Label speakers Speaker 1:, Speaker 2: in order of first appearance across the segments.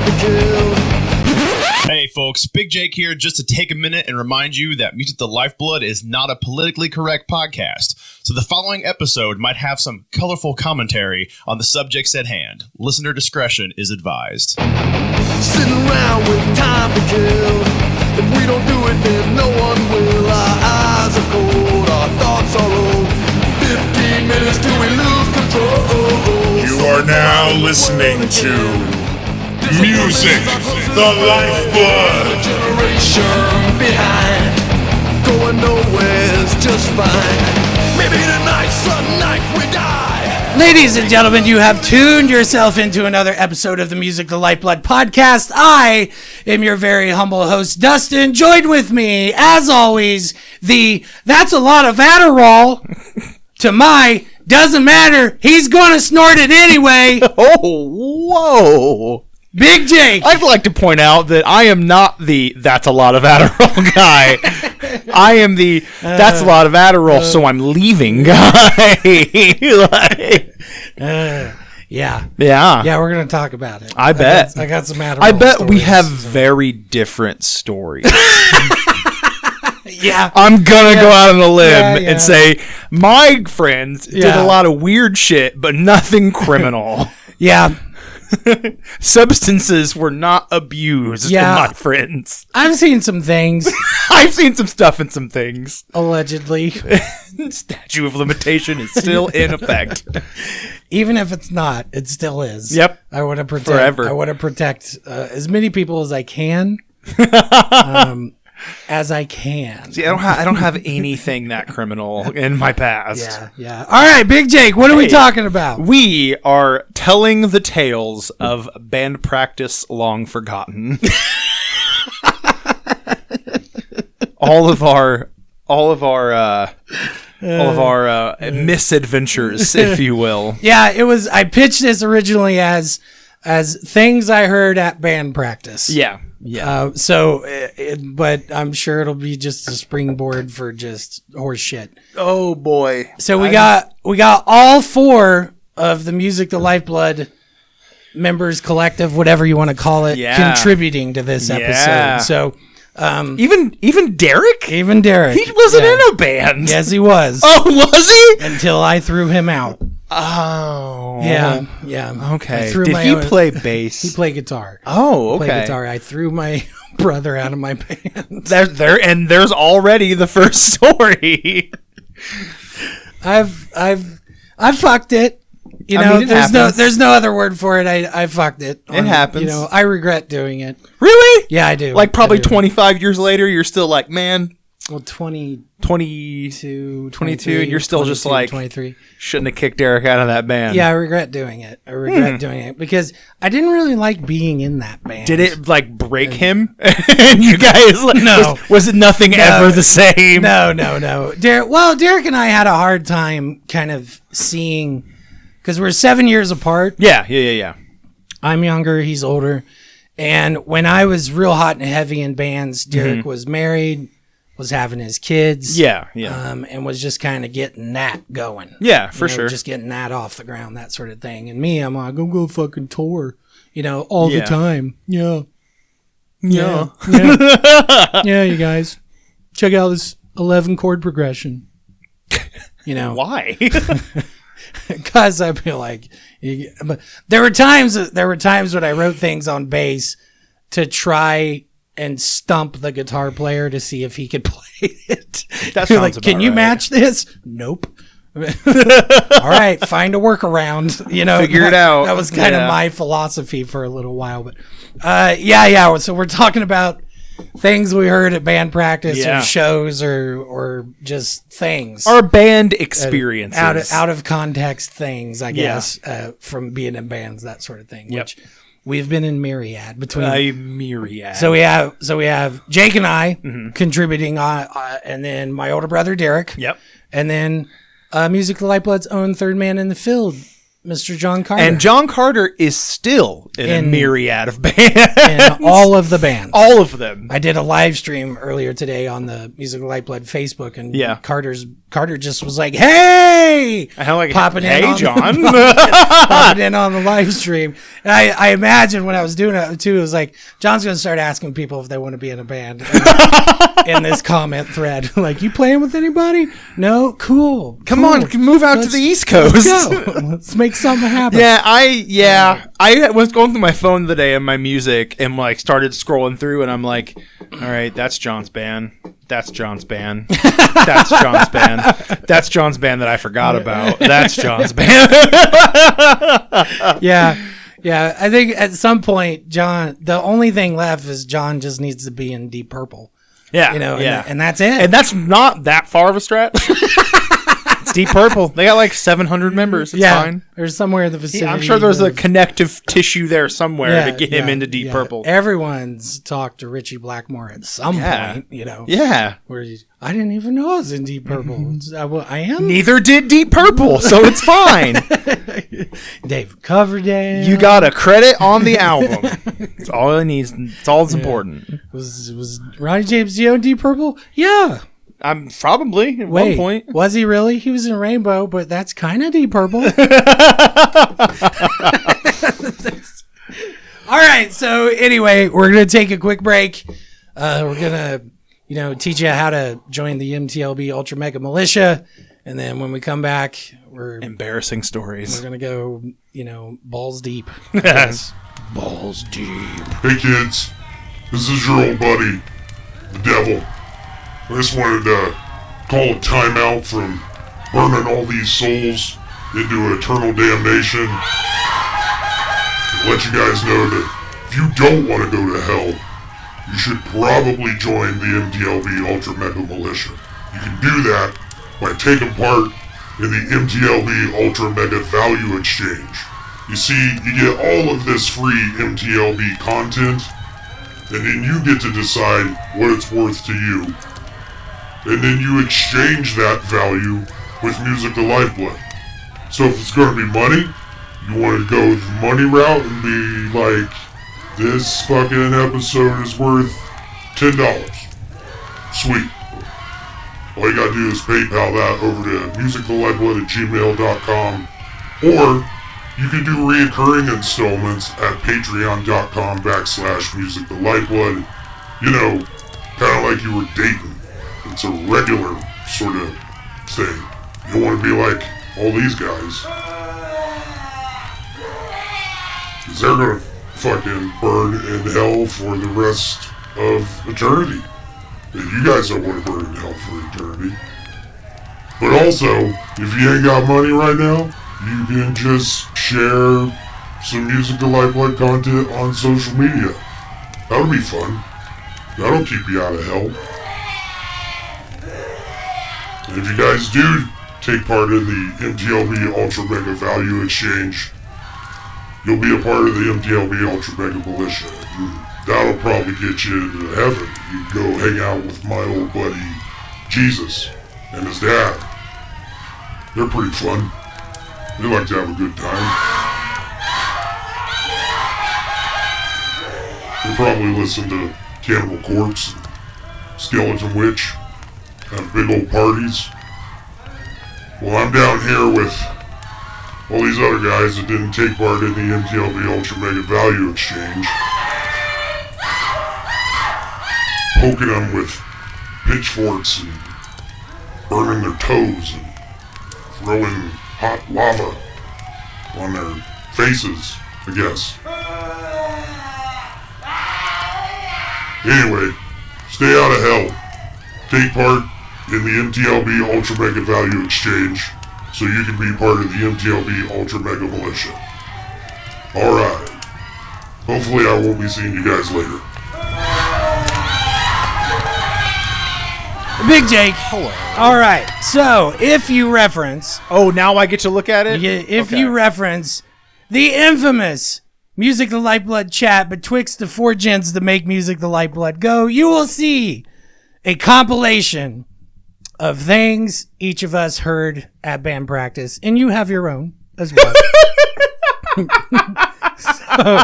Speaker 1: time to kill.
Speaker 2: Hey folks, Big-Jake here just to take a minute and remind you that Music the Lifeblood is not a politically correct podcast, so the following episode might have some colorful commentary on the subjects at hand. Listener discretion is advised.
Speaker 1: Sitting around with time to kill. If we don't do it, then no one will. Our eyes are cold, our thoughts are old. 15 minutes till we lose control.
Speaker 3: You are now listening to Music the Lifeblood.
Speaker 1: Generation behind, going nowhere's just fine. Maybe tonight's the night we die.
Speaker 4: Ladies and gentlemen, you have tuned yourself into another episode of the Music the Lifeblood podcast. I am your very humble host, Dustin. Joined with me, as always, that's a lot of Adderall to my doesn't matter. He's going to snort it anyway.
Speaker 5: Oh, whoa.
Speaker 4: Big-Jake.
Speaker 5: I'd like to point out that I am not the that's a lot of Adderall guy. I am the that's a lot of Adderall, so I'm leaving guy.
Speaker 4: Yeah, we're going to talk about it.
Speaker 5: I bet.
Speaker 4: I got some Adderall
Speaker 5: I bet we
Speaker 4: stories,
Speaker 5: have
Speaker 4: so.
Speaker 5: very different stories.
Speaker 4: Yeah.
Speaker 5: I'm going to go out on a limb
Speaker 4: Yeah.
Speaker 5: and say my friends did a lot of weird shit, but nothing criminal.
Speaker 4: Yeah.
Speaker 5: Substances were not abused in my friends.
Speaker 4: I've seen some things.
Speaker 5: I've seen some stuff and some things.
Speaker 4: Allegedly.
Speaker 5: Statute of limitation is still in effect.
Speaker 4: Even if it's not, it still is.
Speaker 5: Yep.
Speaker 4: I want to protect.
Speaker 5: Forever.
Speaker 4: I want to protect as many people as I can. As I can.
Speaker 5: See, I don't have anything that criminal in my past.
Speaker 4: Yeah. All right, Big-Jake, what are we talking about?
Speaker 5: We are telling the tales of band practice long forgotten. all of our misadventures, if you will.
Speaker 4: Yeah, it was. I pitched this originally as things I heard at band practice.
Speaker 5: Yeah.
Speaker 4: But I'm sure it'll be just a springboard for just horse shit.
Speaker 5: Oh boy.
Speaker 4: So we got all four of the Music the Lifeblood members collective, whatever you want to call it, contributing to this episode.
Speaker 5: Yeah.
Speaker 4: So
Speaker 5: even Derek?
Speaker 4: even Derek.
Speaker 5: He wasn't in a band.
Speaker 4: Yes, he was.
Speaker 5: Oh, was he?
Speaker 4: Until I threw him out.
Speaker 5: Oh.
Speaker 4: Yeah.
Speaker 5: Okay.
Speaker 4: I threw
Speaker 5: Did
Speaker 4: my
Speaker 5: he
Speaker 4: own-
Speaker 5: play bass?
Speaker 4: He played guitar.
Speaker 5: Oh, okay.
Speaker 4: Played guitar. I threw my brother out of my band.
Speaker 5: There's already the first story.
Speaker 4: I've fucked it. You know,
Speaker 5: mean, it
Speaker 4: there's no other word for it. I fucked it.
Speaker 5: It happens.
Speaker 4: You know, I regret doing it.
Speaker 5: Really?
Speaker 4: Yeah, I do.
Speaker 5: Like probably
Speaker 4: I do.
Speaker 5: 25 years later, you're still like, man,
Speaker 4: Well, 22,
Speaker 5: 22, and you're still just like,
Speaker 4: 23.
Speaker 5: shouldn't have kicked Derek out of that band.
Speaker 4: Yeah, I regret doing it. Doing it because I didn't really like being in that band.
Speaker 5: Did it like break him? And you guys, like,
Speaker 4: No.
Speaker 5: was it nothing ever the same?
Speaker 4: No. Derek and I had a hard time kind of seeing, because we're 7 years apart.
Speaker 5: Yeah.
Speaker 4: I'm younger, he's older. And when I was real hot and heavy in bands, Derek was married, was having his kids.
Speaker 5: Yeah.
Speaker 4: And was just kind of getting that going.
Speaker 5: Yeah, for
Speaker 4: You know,
Speaker 5: sure.
Speaker 4: Just getting that off the ground, that sort of thing. And me, I'm like, I'm going to fucking tour, you know, all the time. Yeah, you guys. Check out this 11 chord progression. You know.
Speaker 5: Why?
Speaker 4: Because I feel like, but there were times when I wrote things on bass to try and stump the guitar player to see if he could play it.
Speaker 5: That sounds
Speaker 4: like,
Speaker 5: about
Speaker 4: can you
Speaker 5: right.
Speaker 4: match this? Nope. All right, find a workaround. You know,
Speaker 5: Figure it out.
Speaker 4: That was kind of my philosophy for a little while. But yeah. So we're talking about things we heard at band practice or shows or just things.
Speaker 5: Our band experiences.
Speaker 4: Out of context things, I guess, from being in bands, that sort of thing. Which we've been in myriad between.
Speaker 5: A myriad.
Speaker 4: So we have Jake and I contributing and then my older brother Derek.
Speaker 5: Yep.
Speaker 4: And then Music the Lifeblood's own third man in the field, Mr. John Carter.
Speaker 5: And John Carter is still in a myriad of bands.
Speaker 4: in all of the bands.
Speaker 5: All of them.
Speaker 4: I did a live stream earlier today on the Music of Lifeblood Facebook, and Carter just was like, "Hey!" popping in on
Speaker 5: John.
Speaker 4: popping in on the live stream. And I imagine when I was doing it too, it was like, John's going to start asking people if they want to be in a band in this comment thread. Like, you playing with anybody? No? Cool.
Speaker 5: Come on, move out to the East Coast.
Speaker 4: Let's go. Let's make something happen.
Speaker 5: I was going through my phone today and my music and like started scrolling through and I'm like, all right, that's John's band. That's John's band. That's John's band. That's John's band that I forgot about. That's John's band.
Speaker 4: Yeah. I think at some point, John, the only thing left is John just needs to be in Deep Purple.
Speaker 5: Yeah.
Speaker 4: And that's it.
Speaker 5: And that's not that far of a stretch. It's Deep Purple. They got like 700 members. It's fine.
Speaker 4: There's somewhere in the vicinity.
Speaker 5: I'm sure there's a connective tissue there somewhere to get him into Deep Purple.
Speaker 4: Everyone's talked to Richie Blackmore at some point,
Speaker 5: Yeah.
Speaker 4: Where I didn't even know I was in Deep Purple. I am.
Speaker 5: Neither did Deep Purple, so it's fine.
Speaker 4: David Coverdale.
Speaker 5: You got a credit on the album. It's all it needs. It's all that's important.
Speaker 4: Was Ronnie James Dio in Deep Purple? Yeah.
Speaker 5: I'm probably at one point.
Speaker 4: Was he really? He was in Rainbow, but that's kind of Deep Purple. All right. So anyway, we're going to take a quick break. We're going to, teach you how to join the MTLB Ultra Mega Militia. And then when we come back, we're
Speaker 5: embarrassing stories.
Speaker 4: We're going to go, balls deep.
Speaker 5: Yes.
Speaker 4: Balls deep.
Speaker 3: Hey kids, this is your old buddy, the devil. I just wanted to call a timeout from burning all these souls into eternal damnation. And let you guys know that if you don't want to go to hell, you should probably join the MTLB Ultra Mega Militia. You can do that by taking part in the MTLB Ultra Mega Value Exchange. You see, you get all of this free MTLB content, and then you get to decide what it's worth to you. And then you exchange that value with Music the Lifeblood. So if it's going to be money, you want to go the money route and be like, this fucking episode is worth $10. Sweet. All you gotta do is PayPal that over to musicthelifeblood@gmail.com, or you can do reoccurring installments at patreon.com/musicthelifeblood. Kind of like you were dating. It's a regular sort of thing. You don't want to be like all these guys. Because they're going to fucking burn in hell for the rest of eternity. And you guys don't want to burn in hell for eternity. But also, if you ain't got money right now, you can just share some Music to Lifeblood content on social media. That'll be fun. That'll keep you out of hell. And if you guys do take part in the MTLB Ultra Mega Value Exchange, you'll be a part of the MTLB Ultra Mega Militia. And that'll probably get you into heaven. You can go hang out with my old buddy Jesus and his dad. They're pretty fun. They like to have a good time. You'll probably listen to Cannibal Corpse and Skeleton Witch. Have big old parties. Well, I'm down here with all these other guys that didn't take part in the MTLB Ultra Mega Value Exchange. Poking them with pitchforks and burning their toes and throwing hot lava on their faces, I guess. Anyway, stay out of hell. Take part in the MTLB Ultra Mega Value Exchange so you can be part of the MTLB Ultra Mega Militia. Alright. Hopefully I won't be seeing you guys later.
Speaker 4: Big-Jake. Hello. All right. So, if you reference...
Speaker 5: Oh, now I get to look at it?
Speaker 4: If you reference the infamous Music the Lifeblood chat betwixt the four gens that make Music the Lifeblood go, you will see a compilation of things each of us heard at band practice, and you have your own as well. So,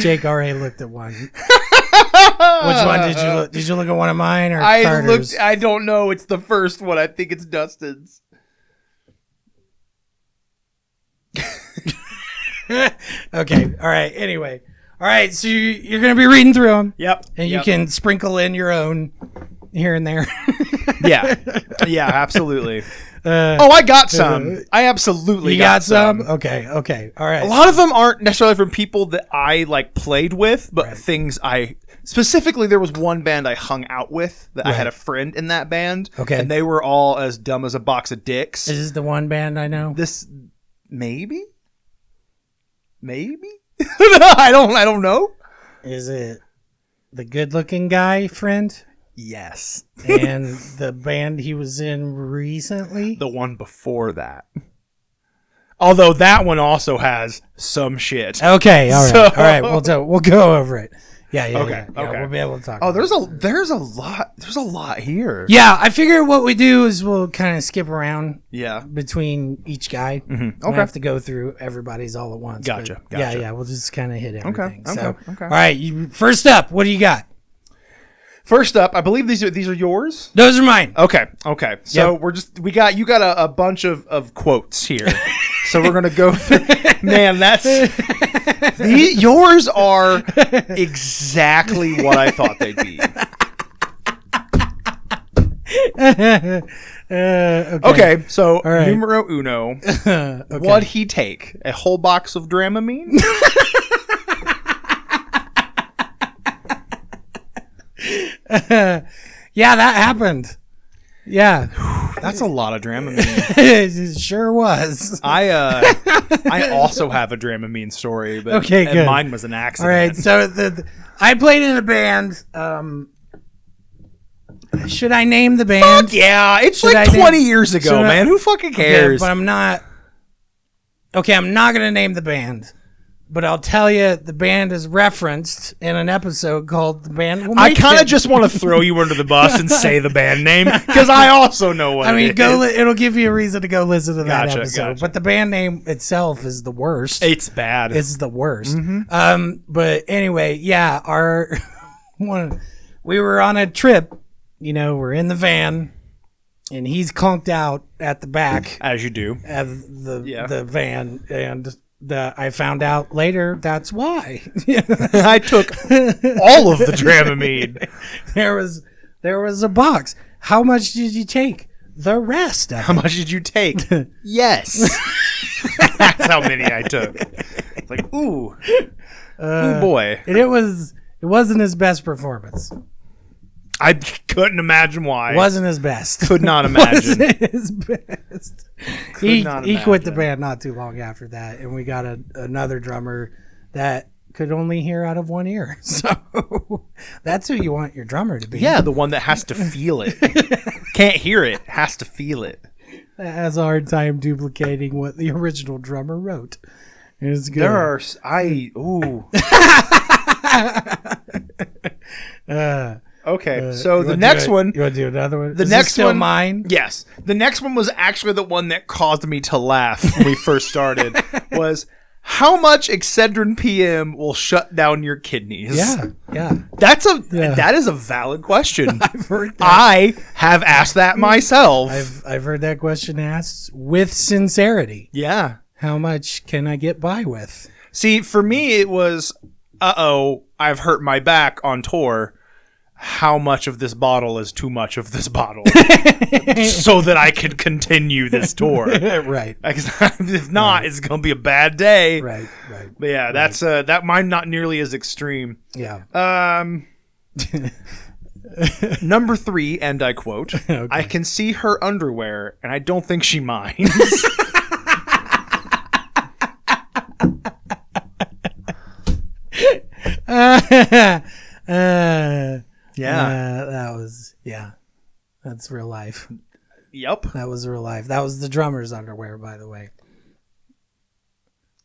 Speaker 4: Jake already looked at one. Which one did you look? Did you look at one of mine or Carter's?
Speaker 5: I don't know. It's the first one. I think it's Dustin's.
Speaker 4: Okay. All right. Anyway. All right. So you're going to be reading through them.
Speaker 5: Yep.
Speaker 4: And you can sprinkle in your own here and there.
Speaker 5: Yeah. Yeah, absolutely. I got some. I absolutely got some.
Speaker 4: Okay. All right.
Speaker 5: A lot of them aren't necessarily from people that I like played with, but things I specifically, there was one band I hung out with that I had a friend in that band.
Speaker 4: Okay.
Speaker 5: And they were all as dumb as a box of dicks.
Speaker 4: Is this the one band I know?
Speaker 5: This maybe? I don't know.
Speaker 4: Is it the good-looking guy friend?
Speaker 5: Yes.
Speaker 4: And the band he was in recently?
Speaker 5: The one before that. Although that one also has some shit.
Speaker 4: Okay, all right.
Speaker 5: So-
Speaker 4: All right, we'll go over it. Yeah.
Speaker 5: Okay.
Speaker 4: We'll be able to talk.
Speaker 5: Oh,
Speaker 4: about it.
Speaker 5: there's a lot here.
Speaker 4: Yeah, I figure what we do is we'll kind of skip around
Speaker 5: Yeah.
Speaker 4: between each guy. We don't
Speaker 5: Okay.
Speaker 4: have to go through everybody's all at once.
Speaker 5: Gotcha.
Speaker 4: but Yeah, we'll just kind of hit everything.
Speaker 5: Okay.
Speaker 4: So,
Speaker 5: Okay.
Speaker 4: all right, first up, what do you got?
Speaker 5: First up, I believe these are yours.
Speaker 4: Those are mine.
Speaker 5: Okay. So
Speaker 4: Yep.
Speaker 5: you got a bunch of quotes here. So we're gonna go through. Man, yours are exactly what I thought they'd be. Okay, so
Speaker 4: right.
Speaker 5: numero uno. What'd he take? A whole box of Dramamine?
Speaker 4: Yeah, that happened. Yeah,
Speaker 5: That's a lot of Dramamine.
Speaker 4: it sure was.
Speaker 5: I also have a Dramamine story, but
Speaker 4: Okay, good.
Speaker 5: mine was an accident.
Speaker 4: All right, so I played in a band. Should I name the band?
Speaker 5: Fuck yeah, it's
Speaker 4: Should
Speaker 5: like
Speaker 4: I name-
Speaker 5: 20 years ago,
Speaker 4: should I-
Speaker 5: man. Who fucking
Speaker 4: Okay,
Speaker 5: cares?
Speaker 4: but I'm not. Okay, I'm not gonna name the band, but I'll tell you the band is referenced in an episode called "The Band." Will
Speaker 5: I
Speaker 4: Make
Speaker 5: kind
Speaker 4: It.
Speaker 5: of just want to throw you under the bus and say the band name because I also know what
Speaker 4: I mean,
Speaker 5: it is.
Speaker 4: it'll give you a reason to go listen to that
Speaker 5: Gotcha,
Speaker 4: episode.
Speaker 5: gotcha.
Speaker 4: But the band name itself is the worst.
Speaker 5: It's bad.
Speaker 4: It's the worst.
Speaker 5: Mm-hmm.
Speaker 4: But anyway, yeah, we were on a trip. You know, we're in the van, and he's conked out at the back
Speaker 5: As you do.
Speaker 4: of
Speaker 5: Yeah.
Speaker 4: the van, and I found out later that's why.
Speaker 5: I took all of the Dramamine.
Speaker 4: there was a box. How much did you take? The rest of
Speaker 5: How
Speaker 4: it.
Speaker 5: much did you take? Yes. That's how many I took. It's like, ooh. Ooh, boy.
Speaker 4: And it wasn't his best performance.
Speaker 5: I couldn't imagine why.
Speaker 4: Wasn't his best.
Speaker 5: Could not imagine.
Speaker 4: Wasn't his best. He
Speaker 5: not
Speaker 4: quit the
Speaker 5: imagine.
Speaker 4: band not too long after that, and we got another drummer that could only hear out of one ear. So that's who you want your drummer to be.
Speaker 5: Yeah, the one that has to feel it. Can't hear it, has to feel it.
Speaker 4: That has a hard time duplicating what the original drummer wrote. It's good.
Speaker 5: There are ooh. Okay, so the next one.
Speaker 4: You want to do another one?
Speaker 5: The
Speaker 4: Is
Speaker 5: next
Speaker 4: this still
Speaker 5: one,
Speaker 4: mine.
Speaker 5: Yes, the next one was actually the one that caused me to laugh when we first started. Was how much Excedrin PM will shut down your kidneys?
Speaker 4: Yeah.
Speaker 5: That is a valid question.
Speaker 4: I've heard that.
Speaker 5: I have asked that myself.
Speaker 4: I've heard that question asked with sincerity.
Speaker 5: Yeah.
Speaker 4: How much can I get by with?
Speaker 5: See, for me, it was, I've hurt my back on tour. How much of this bottle is too much of this bottle so that I can continue this tour?
Speaker 4: Right.
Speaker 5: Because if not, it's going to be a bad day.
Speaker 4: Right.
Speaker 5: But yeah, that's that mine not nearly as extreme.
Speaker 4: Yeah.
Speaker 5: Number 3, and I quote,
Speaker 4: Okay.
Speaker 5: I can see her underwear and I don't think she minds.
Speaker 4: That's real life.
Speaker 5: Yep.
Speaker 4: That was real life. That was the drummer's underwear, by the way.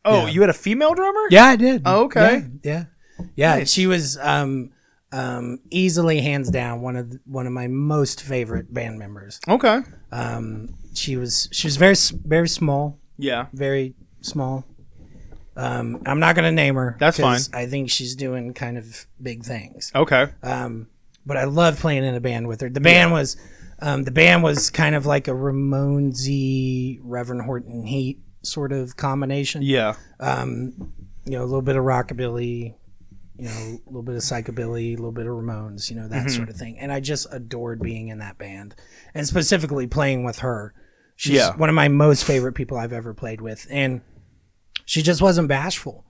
Speaker 5: Oh,
Speaker 4: Yeah.
Speaker 5: you had a female drummer?
Speaker 4: Yeah, I did.
Speaker 5: Oh, okay.
Speaker 4: Yeah.
Speaker 5: Nice.
Speaker 4: She was easily hands down one of my most favorite band members.
Speaker 5: Okay.
Speaker 4: She was very very small,
Speaker 5: Yeah.
Speaker 4: very small, I'm not going to name her.
Speaker 5: That's fine.
Speaker 4: I think she's doing kind of big things.
Speaker 5: Okay.
Speaker 4: But I love playing in a band with her. The band was kind of like a Ramonesy, Reverend Horton Heat sort of combination.
Speaker 5: Yeah.
Speaker 4: A little bit of rockabilly, a little bit of psychobilly, a little bit of Ramones, that sort of thing. And I just adored being in that band, and specifically playing with her. She's one of my most favorite people I've ever played with, and she just wasn't bashful.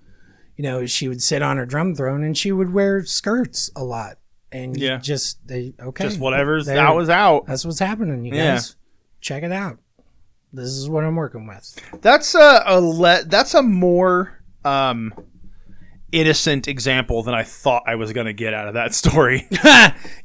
Speaker 4: She would sit on her drum throne and she would wear skirts a lot. And just
Speaker 5: whatever's out was out.
Speaker 4: That's what's happening, you guys. Check it out. This is what I'm working with.
Speaker 5: That's a more innocent example than I thought I was going to get out of that story.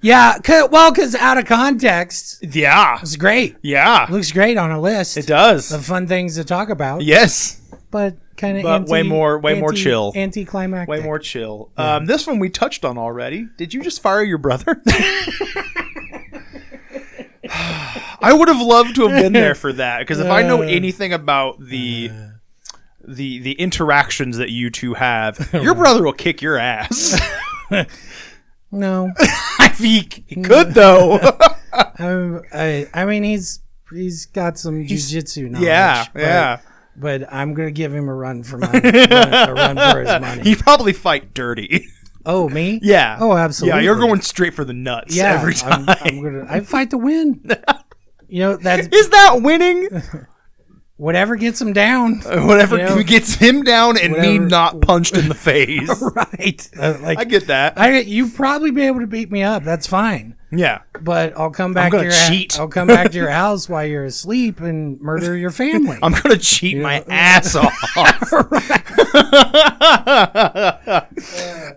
Speaker 4: Yeah, because out of context,
Speaker 5: it's
Speaker 4: great.
Speaker 5: Yeah,
Speaker 4: it looks great on a list.
Speaker 5: It does.
Speaker 4: Of fun things to talk about.
Speaker 5: Yes,
Speaker 4: but kind of
Speaker 5: way more chill,
Speaker 4: anticlimactic.
Speaker 5: Way more chill. This one we touched on already. Did you just fire your brother? I would have loved to have been there for that, because if I know anything about the interactions that you two have, your brother will kick your ass.
Speaker 4: No,
Speaker 5: he could though.
Speaker 4: I mean, he's got some jiu-jitsu knowledge.
Speaker 5: Yeah.
Speaker 4: But I'm gonna give him a run for his money.
Speaker 5: He probably fight dirty.
Speaker 4: Oh, me?
Speaker 5: Yeah.
Speaker 4: Oh, absolutely.
Speaker 5: Yeah, you're going straight for the nuts every time.
Speaker 4: I fight to win. That's
Speaker 5: is that winning?
Speaker 4: Whatever gets him down.
Speaker 5: Whatever gets him down and me not punched in the face.
Speaker 4: Right.
Speaker 5: I get that.
Speaker 4: You probably be able to beat me up. That's fine.
Speaker 5: Yeah.
Speaker 4: But I'll come back to
Speaker 5: cheat.
Speaker 4: I'll come back to your house while you're asleep and murder your family.
Speaker 5: I'm going to cheat my ass off.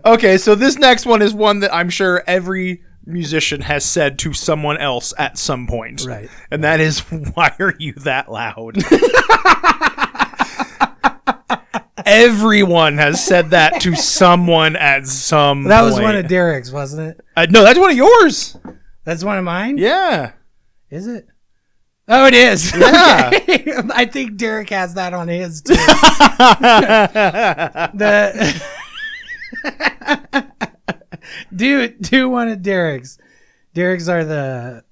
Speaker 5: Okay, so this next one is one that I'm sure every musician has said to someone else at some point.
Speaker 4: Right.
Speaker 5: And that is, why are you that loud? Everyone has said that to someone at some
Speaker 4: That
Speaker 5: point.
Speaker 4: was one of Derek's, wasn't it?
Speaker 5: No, that's one of yours.
Speaker 4: That's one of mine?
Speaker 5: Yeah.
Speaker 4: Is it? Oh, it is.
Speaker 5: Yeah.
Speaker 4: Okay. I think Derek has that on his, too. Do one of Derek's. Derek's are the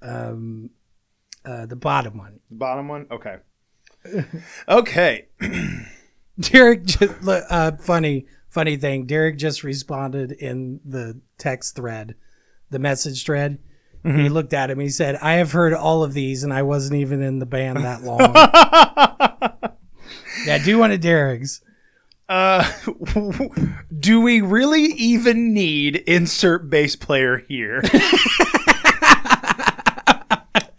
Speaker 4: bottom one.
Speaker 5: The bottom one? Okay. Okay.
Speaker 4: Derek just funny thing. Derek just responded in the text thread, the message thread. Mm-hmm. He looked at him. He said, "I have heard all of these, and I wasn't even in the band that long." Yeah, do one of Derek's.
Speaker 5: Do we really even need insert bass player here?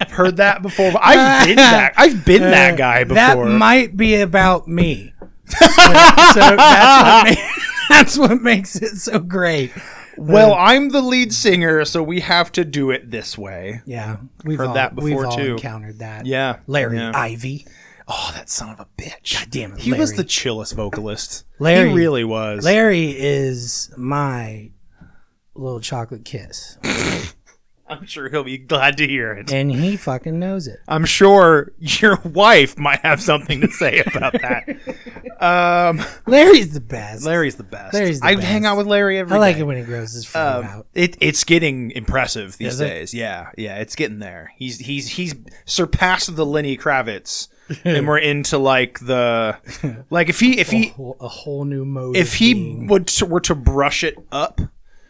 Speaker 5: I've heard that before. I've been that guy before.
Speaker 4: That might be about me. So that's what makes it so great.
Speaker 5: Well, I'm the lead singer, so we have to do it this way.
Speaker 4: Yeah,
Speaker 5: we've heard that before
Speaker 4: we've
Speaker 5: too.
Speaker 4: All encountered that.
Speaker 5: Yeah,
Speaker 4: Larry Ivy.
Speaker 5: Oh, that son of a bitch!
Speaker 4: God damn it,
Speaker 5: he
Speaker 4: Larry.
Speaker 5: was the chillest vocalist.
Speaker 4: Larry
Speaker 5: he really was.
Speaker 4: Larry is my little chocolate kiss.
Speaker 5: I'm sure he'll be glad to hear it.
Speaker 4: And he fucking knows it.
Speaker 5: I'm sure your wife might have something to say about that.
Speaker 4: Larry's the best.
Speaker 5: I hang out with Larry every day.
Speaker 4: I like it when he grows his fro out.
Speaker 5: It's getting impressive these days. Yeah, it's getting there. He's surpassed the Lenny Kravitz, and we're into like if he
Speaker 4: a whole new mode.
Speaker 5: If he were to brush it up,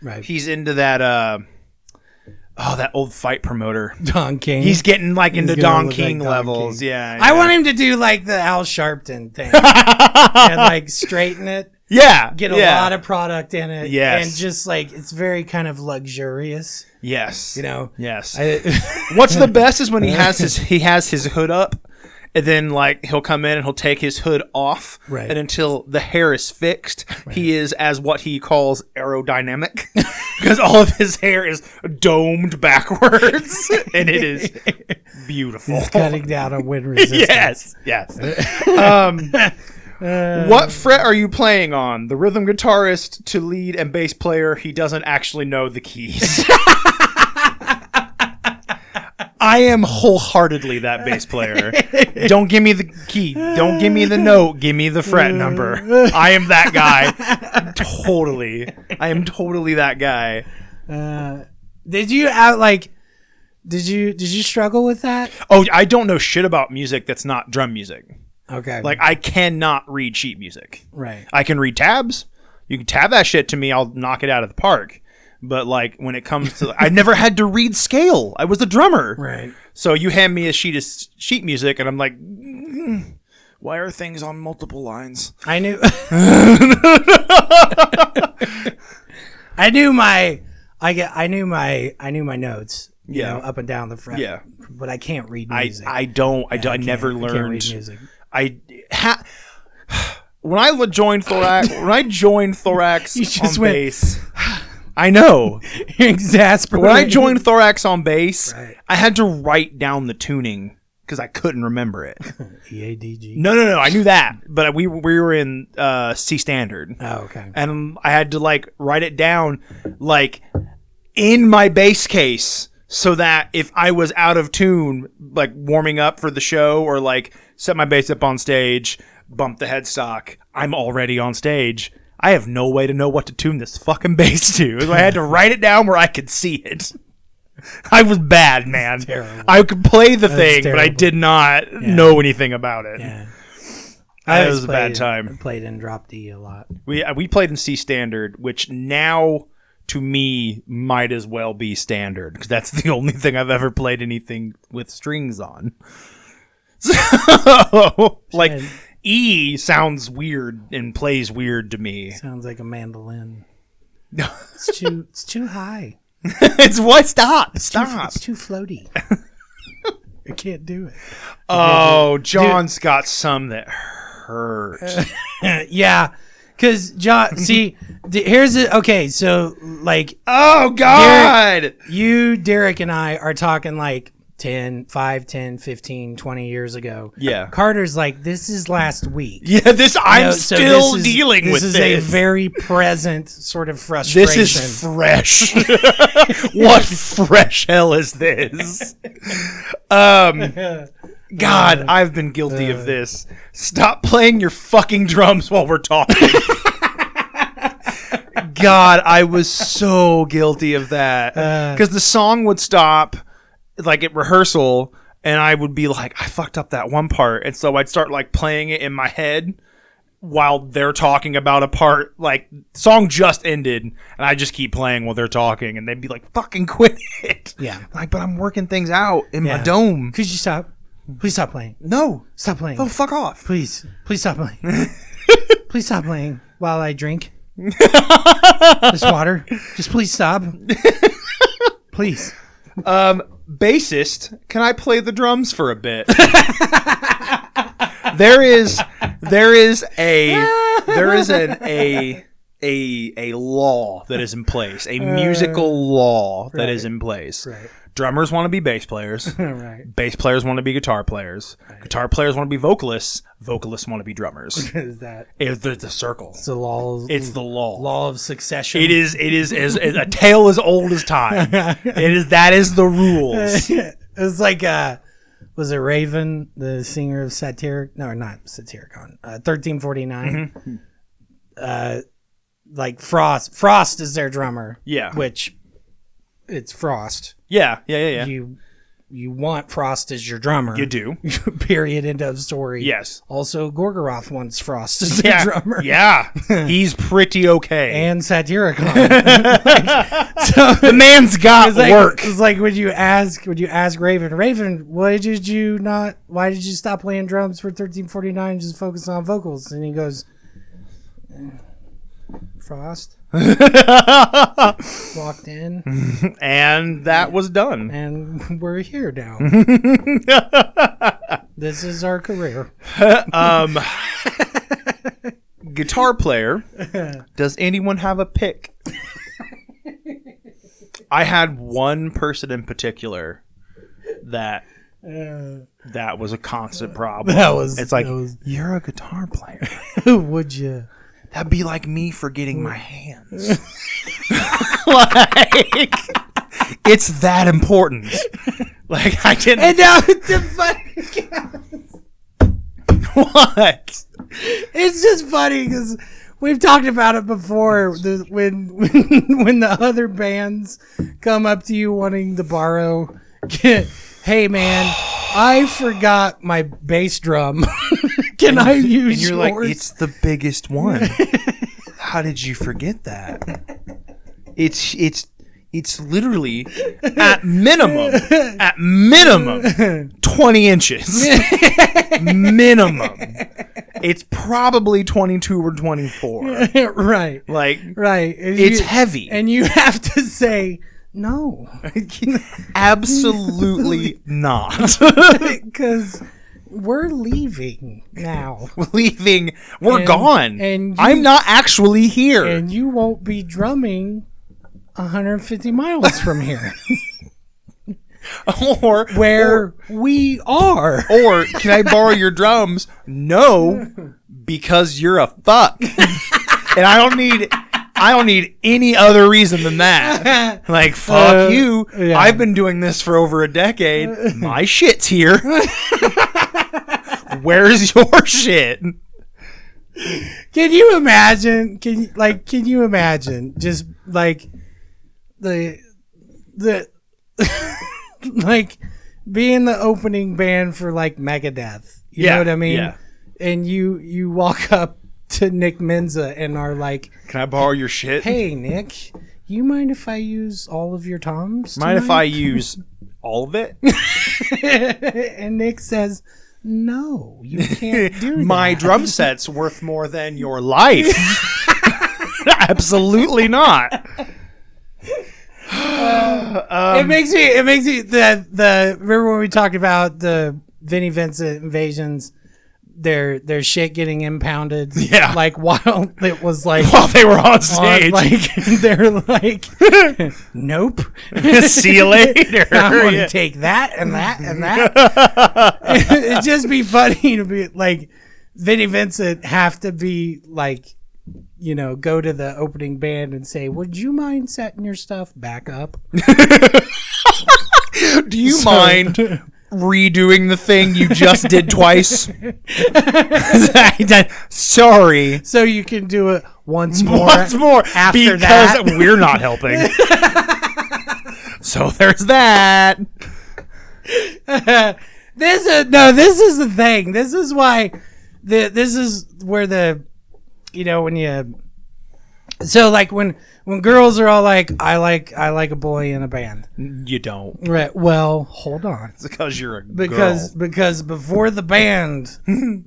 Speaker 4: right?
Speaker 5: He's into that. That old fight promoter.
Speaker 4: Don King.
Speaker 5: He's getting into Don King levels. King. Yeah.
Speaker 4: I want him to do like the Al Sharpton thing. And straighten it.
Speaker 5: Yeah.
Speaker 4: Get a lot of product in it.
Speaker 5: Yes.
Speaker 4: And just it's very kind of luxurious.
Speaker 5: Yes.
Speaker 4: Yes.
Speaker 5: What's the best is when he has his hood up. And then, he'll come in and he'll take his hood off.
Speaker 4: Right.
Speaker 5: And until the hair is fixed, he is as what he calls aerodynamic. Because all of his hair is domed backwards. And it is beautiful.
Speaker 4: He's cutting down on wind resistance.
Speaker 5: Yes. What fret are you playing on? The rhythm guitarist to lead and bass player, he doesn't actually know the keys. I am wholeheartedly that bass player. Don't give me the key. Don't give me the note. Give me the fret number. I am that guy. Totally. I am totally that guy.
Speaker 4: Did you struggle with that?
Speaker 5: Oh, I don't know shit about music that's not drum music.
Speaker 4: Okay.
Speaker 5: Like, I cannot read sheet music.
Speaker 4: Right.
Speaker 5: I can read tabs. You can tab that shit to me, I'll knock it out of the park. But, like, when it comes to... I never had to read scale. I was a drummer.
Speaker 4: Right.
Speaker 5: So you hand me a sheet of sheet music, and I'm like, why are things on multiple lines?
Speaker 4: I knew... I knew my notes. You know, up and down the fret.
Speaker 5: Yeah.
Speaker 4: But I can't read music.
Speaker 5: I never learned.
Speaker 4: I can't read music.
Speaker 5: When I joined Thorax
Speaker 4: You just
Speaker 5: on
Speaker 4: went,
Speaker 5: bass, I know.
Speaker 4: You're exasperated.
Speaker 5: When I joined Thorax on bass,
Speaker 4: Right.
Speaker 5: I had to write down the tuning because I couldn't remember it.
Speaker 4: EADG.
Speaker 5: No. I knew that, but we were in C standard.
Speaker 4: Oh, okay.
Speaker 5: And I had to like write it down like in my bass case so that if I was out of tune, like warming up for the show or like set my bass up on stage, bump the headstock, I'm already on stage. I have no way to know what to tune this fucking bass to. So I had to write it down where I could see it. I was bad, man.
Speaker 4: Terrible.
Speaker 5: I could play the thing, but I
Speaker 4: terrible.
Speaker 5: did not know anything about it.
Speaker 4: Yeah.
Speaker 5: That was a bad time.
Speaker 4: I played in drop D a lot.
Speaker 5: We played in C standard, which now to me might as well be standard because that's the only thing I've ever played anything with strings on. So, like, E sounds weird and plays weird to me.
Speaker 4: Sounds like a mandolin.
Speaker 5: No,
Speaker 4: It's too high.
Speaker 5: it's what? Stop!
Speaker 4: It's too floaty. I can't do it.
Speaker 5: Oh, John's got some that hurt.
Speaker 4: Yeah, because John. See, here's it. Okay, so like,
Speaker 5: Oh God!
Speaker 4: Derek, and I are talking like 5, 10, 15, 20 years ago.
Speaker 5: Yeah.
Speaker 4: Carter's like, this is last week.
Speaker 5: Yeah, I'm
Speaker 4: So
Speaker 5: still dealing with
Speaker 4: this.
Speaker 5: this.
Speaker 4: This is a very present sort of frustration.
Speaker 5: This is fresh. What fresh hell is this? God, I've been guilty of this. Stop playing your fucking drums while we're talking. God, I was so guilty of that. Because the song would stop, like at rehearsal, and I would be like, I fucked up that one part. And so I'd start like playing it in my head while they're talking about a part, like song just ended, and I just keep playing while they're talking, and they'd be like, fucking quit it.
Speaker 4: Yeah.
Speaker 5: Like, but I'm working things out in my dome.
Speaker 4: Could you stop? Please stop playing.
Speaker 5: No.
Speaker 4: Stop playing.
Speaker 5: Oh, fuck off.
Speaker 4: Please stop playing. Please stop playing while I drink this water. Just please stop. Please.
Speaker 5: Bassist, can I play the drums for a bit? There is a law that is in place, a musical law that is in place.
Speaker 4: Right.
Speaker 5: Drummers want to be bass players.
Speaker 4: Right.
Speaker 5: Bass players want to be guitar players. Right. Guitar players want to be vocalists. Vocalists want to be drummers.
Speaker 4: What is that?
Speaker 5: It's the circle.
Speaker 4: It's the law.
Speaker 5: It's the law.
Speaker 4: Law of succession.
Speaker 5: It is as a tale as old as time. That is the rules.
Speaker 4: It's like was it Raven, the singer of Satiric? No, not Satyricon. 1349. Mm-hmm. Like Frost. Frost is their drummer.
Speaker 5: Yeah.
Speaker 4: Which it's Frost.
Speaker 5: Yeah.
Speaker 4: You want Frost as your drummer.
Speaker 5: You do.
Speaker 4: Period. End of story.
Speaker 5: Yes.
Speaker 4: Also, Gorgoroth wants Frost as their drummer.
Speaker 5: Yeah. He's pretty okay.
Speaker 4: And Satyricon.
Speaker 5: So the man's got work.
Speaker 4: It's like would you ask Raven, why did you stop playing drums for 1349 and just focus on vocals? And he goes, Frost walked in,
Speaker 5: and that was done,
Speaker 4: and we're here now. This is our career.
Speaker 5: Guitar player. Does anyone have a pick? I had one person in particular that was a constant problem. You're a guitar player.
Speaker 4: Would you?
Speaker 5: That'd be like me forgetting my hands. Like, it's that important. Like I didn't.
Speaker 4: And now it's a funny.
Speaker 5: What?
Speaker 4: It's just funny because we've talked about it before. When the other bands come up to you wanting to borrow, hey man, I forgot my bass drum. Can I use
Speaker 5: And you're
Speaker 4: yours?
Speaker 5: like, it's the biggest one. How did you forget that? It's literally at minimum 20 inches. Minimum. It's probably 22 or 24.
Speaker 4: Right.
Speaker 5: Like,
Speaker 4: Right. And
Speaker 5: it's heavy.
Speaker 4: And you have to say, no.
Speaker 5: Absolutely not.
Speaker 4: Because we're leaving now.
Speaker 5: We're gone.
Speaker 4: And
Speaker 5: I'm not actually here.
Speaker 4: And you won't be drumming 150 miles from here.
Speaker 5: or
Speaker 4: we are.
Speaker 5: Or can I borrow your drums? No, because you're a fuck. And I don't need any other reason than that. Like, fuck you.
Speaker 4: Yeah.
Speaker 5: I've been doing this for over a decade. My shit's here. Where's your shit?
Speaker 4: Can you imagine? Can you imagine just like the like being the opening band for like Megadeth? You know what I mean?
Speaker 5: Yeah.
Speaker 4: And you walk up to Nick Menza and are like,
Speaker 5: Can I borrow your shit?
Speaker 4: "Hey Nick, you mind if I use all of your toms?
Speaker 5: Mind if
Speaker 4: tonight?"
Speaker 5: I use all of it?
Speaker 4: And Nick says, "No, you can't do that.
Speaker 5: My drum set's worth more than your life." Absolutely not.
Speaker 4: It makes me the remember when we talked about the Vinnie Vincent invasions, their shit getting impounded.
Speaker 5: Yeah.
Speaker 4: Like while it was like
Speaker 5: While they were on stage.
Speaker 4: like they're like, nope.
Speaker 5: See you later.
Speaker 4: I'm gonna
Speaker 5: Yeah.
Speaker 4: take that and that and that. It'd just be funny to be like Vinnie Vincent have to be like, you know, go to the opening band and say, "Would you mind setting your stuff back up?"
Speaker 5: Do you mind redoing the thing you just did twice? Sorry.
Speaker 4: So you can do it once more. After
Speaker 5: because
Speaker 4: that.
Speaker 5: we're not helping. So there's that.
Speaker 4: This is the thing. This is why this is where the, you know, when you, so like when girls are all like, I like a boy in a band.
Speaker 5: You don't.
Speaker 4: Right. Well, hold on.
Speaker 5: It's because you're a
Speaker 4: Because before the band,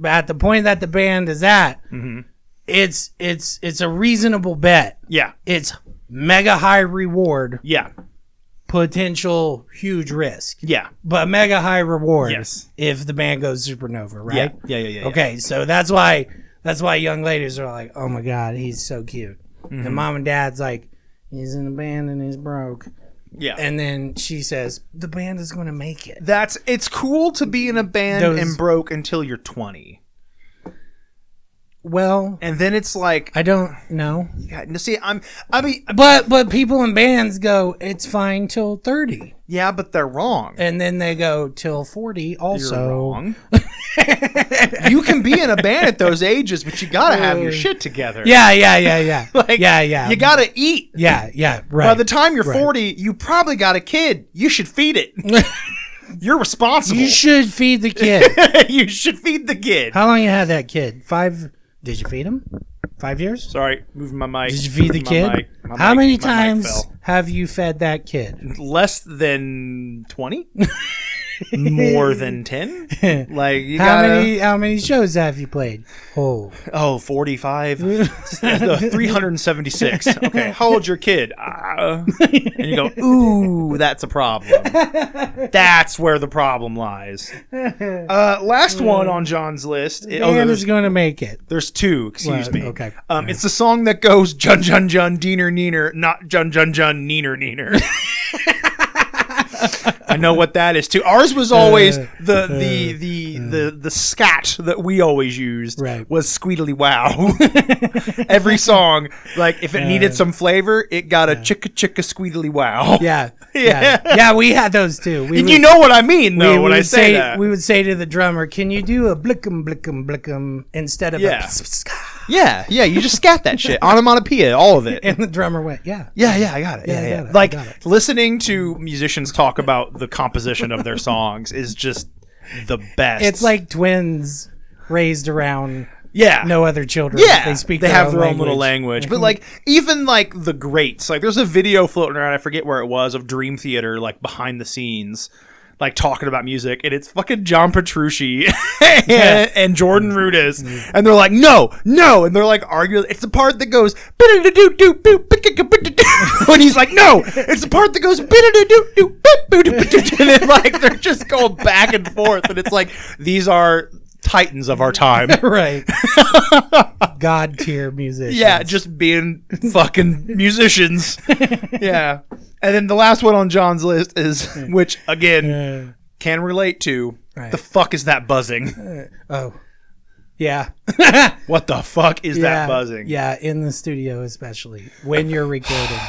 Speaker 4: at the point that the band is at, it's a reasonable bet.
Speaker 5: Yeah.
Speaker 4: It's mega high reward,
Speaker 5: Yeah.
Speaker 4: potential huge risk.
Speaker 5: Yeah.
Speaker 4: But mega high reward.
Speaker 5: Yes.
Speaker 4: If the band goes supernova, right?
Speaker 5: Yeah.
Speaker 4: Okay, so that's why young ladies are like, "Oh my god, he's so cute." And mom and dad's like, "He's in a band and he's broke."
Speaker 5: Yeah.
Speaker 4: And then she says, "The band is going to make it."
Speaker 5: It's cool to be in a band and broke until you're 20.
Speaker 4: Well,
Speaker 5: And then it's like,
Speaker 4: I don't know.
Speaker 5: see,
Speaker 4: But people in bands go, "It's fine till 30."
Speaker 5: yeah, but they're wrong.
Speaker 4: And then they go till 40 also.
Speaker 5: You're wrong. You can be in a band at those ages, but you gotta have your shit together.
Speaker 4: Yeah.
Speaker 5: Like,
Speaker 4: yeah.
Speaker 5: You gotta eat.
Speaker 4: Yeah, right.
Speaker 5: By the time you're
Speaker 4: Right.
Speaker 5: 40, you probably got a kid. You should feed it. You're responsible.
Speaker 4: You should feed the kid.
Speaker 5: You should feed the kid.
Speaker 4: How long you had that kid? 5? Did you feed him? 5 years?
Speaker 5: Sorry, moving my mic.
Speaker 4: Did you feed the kid? How many times have you fed that kid?
Speaker 5: Less than 20? More than 10? Like, you
Speaker 4: How
Speaker 5: gotta...
Speaker 4: many shows have you played? Oh,
Speaker 5: 45. 376. Okay, how old's your kid? And you go, ooh, that's a problem. That's where the problem lies. Last one on John's list.
Speaker 4: band is going to make it.
Speaker 5: There's two, excuse
Speaker 4: Well,
Speaker 5: me.
Speaker 4: okay.
Speaker 5: It's the song that goes Jun Jun Jun Diener Neener, not Jun Jun Jun Neener Neener. I know what that is too. Ours was always the scat that we always used was squeedly wow. Every song, like if it needed some flavor, it got a chicka chicka squeedly wow.
Speaker 4: Yeah, we had those too.
Speaker 5: You know what I mean, though, when I say that.
Speaker 4: We would say to the drummer, "Can you do a blickum blickum blickum instead of a pss, pss,
Speaker 5: Yeah, you just scat that shit. Onomatopoeia, all of it."
Speaker 4: And the drummer went, I got it.
Speaker 5: Yeah. Like, listening to musicians talk about the composition of their songs is just the best.
Speaker 4: It's like twins raised around no other children.
Speaker 5: Yeah,
Speaker 4: they
Speaker 5: have their own little language. But like, even like the greats, like there's a video floating around, I forget where it was, of Dream Theater, like behind the scenes, like talking about music, and it's fucking John Petrucci and Jordan Rudess, and they're like, no, and they're like arguing. It's the part that goes when he's like, no, it's the part that goes and then like they're just going back and forth, and it's like, these are titans of our time.
Speaker 4: Right. God tier musicians.
Speaker 5: Yeah, just being fucking musicians. Yeah. And then the last one on John's list is, which again can relate to, the fuck is that buzzing?
Speaker 4: Yeah.
Speaker 5: What the fuck is that buzzing?
Speaker 4: Yeah, in the studio especially. When you're recording,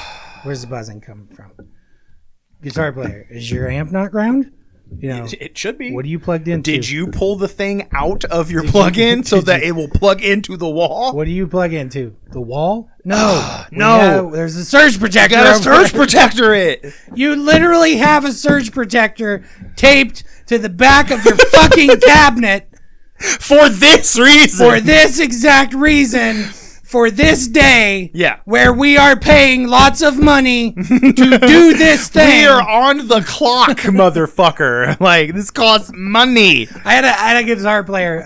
Speaker 4: where's the buzzing coming from? Guitar player, is your amp not ground? You know,
Speaker 5: it should be.
Speaker 4: What are you plugged into?
Speaker 5: Did you pull the thing out of your plug-in so that it will plug into the wall?
Speaker 4: What do you plug into? The wall? No.
Speaker 5: No.
Speaker 4: There's a surge protector.
Speaker 5: You got a surge protector it.
Speaker 4: You literally have a surge protector taped to the back of your fucking cabinet.
Speaker 5: For this reason.
Speaker 4: For this exact reason. For this day,
Speaker 5: yeah,
Speaker 4: where we are paying lots of money to do this thing.
Speaker 5: We are on the clock, motherfucker. Like, this costs money.
Speaker 4: I had a guitar player,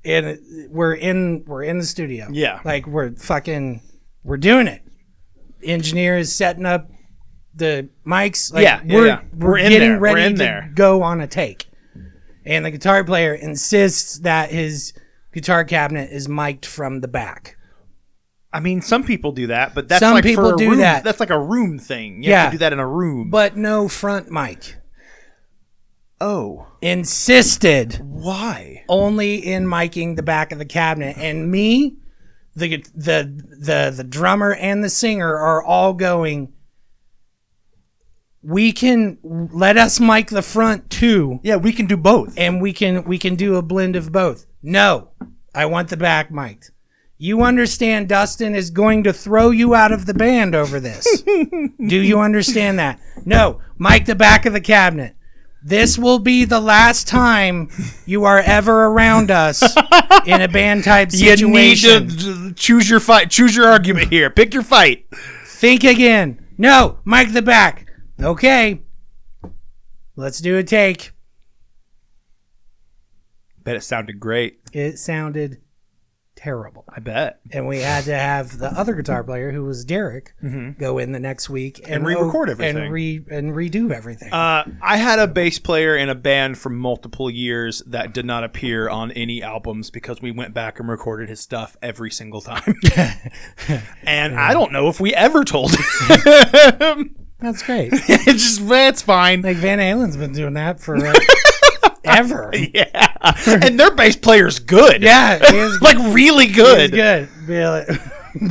Speaker 4: and we're in the studio.
Speaker 5: Yeah,
Speaker 4: like we're doing it. Engineer is setting up the mics. Like, we're getting ready to go on a take, and the guitar player insists that his guitar cabinet is mic'd from the back.
Speaker 5: I mean, some people do that, but that's
Speaker 4: some
Speaker 5: like
Speaker 4: people
Speaker 5: for a
Speaker 4: do
Speaker 5: room.
Speaker 4: that.
Speaker 5: That's like a room thing. You have to do that in a room.
Speaker 4: But no front mic.
Speaker 5: Oh.
Speaker 4: Insisted.
Speaker 5: Why?
Speaker 4: Only in miking the back of the cabinet. And me, the drummer and the singer are all going, we can let us mic the front too.
Speaker 5: Yeah, we can do both.
Speaker 4: And we can do a blend of both. No, I want the back mic'd. You understand Dustin is going to throw you out of the band over this. Do you understand that? No, mic the back of the cabinet. This will be the last time you are ever around us in a band type situation.
Speaker 5: You need to choose your fight. Choose your argument here. Pick your fight.
Speaker 4: Think again. No, mic the back. Okay, let's do a take.
Speaker 5: Bet it sounded great.
Speaker 4: It sounded terrible.
Speaker 5: I bet.
Speaker 4: And we had to have the other guitar player, who was Derek, go in the next week
Speaker 5: and re-record everything
Speaker 4: and redo everything.
Speaker 5: I had a bass player in a band for multiple years that did not appear on any albums because we went back and recorded his stuff every single time. And I don't know if we ever told him.
Speaker 4: That's great.
Speaker 5: It's fine.
Speaker 4: Like Van Halen's been doing that for ever.
Speaker 5: Yeah. And their bass player's good.
Speaker 4: Yeah.
Speaker 5: Like really good.
Speaker 4: He's good.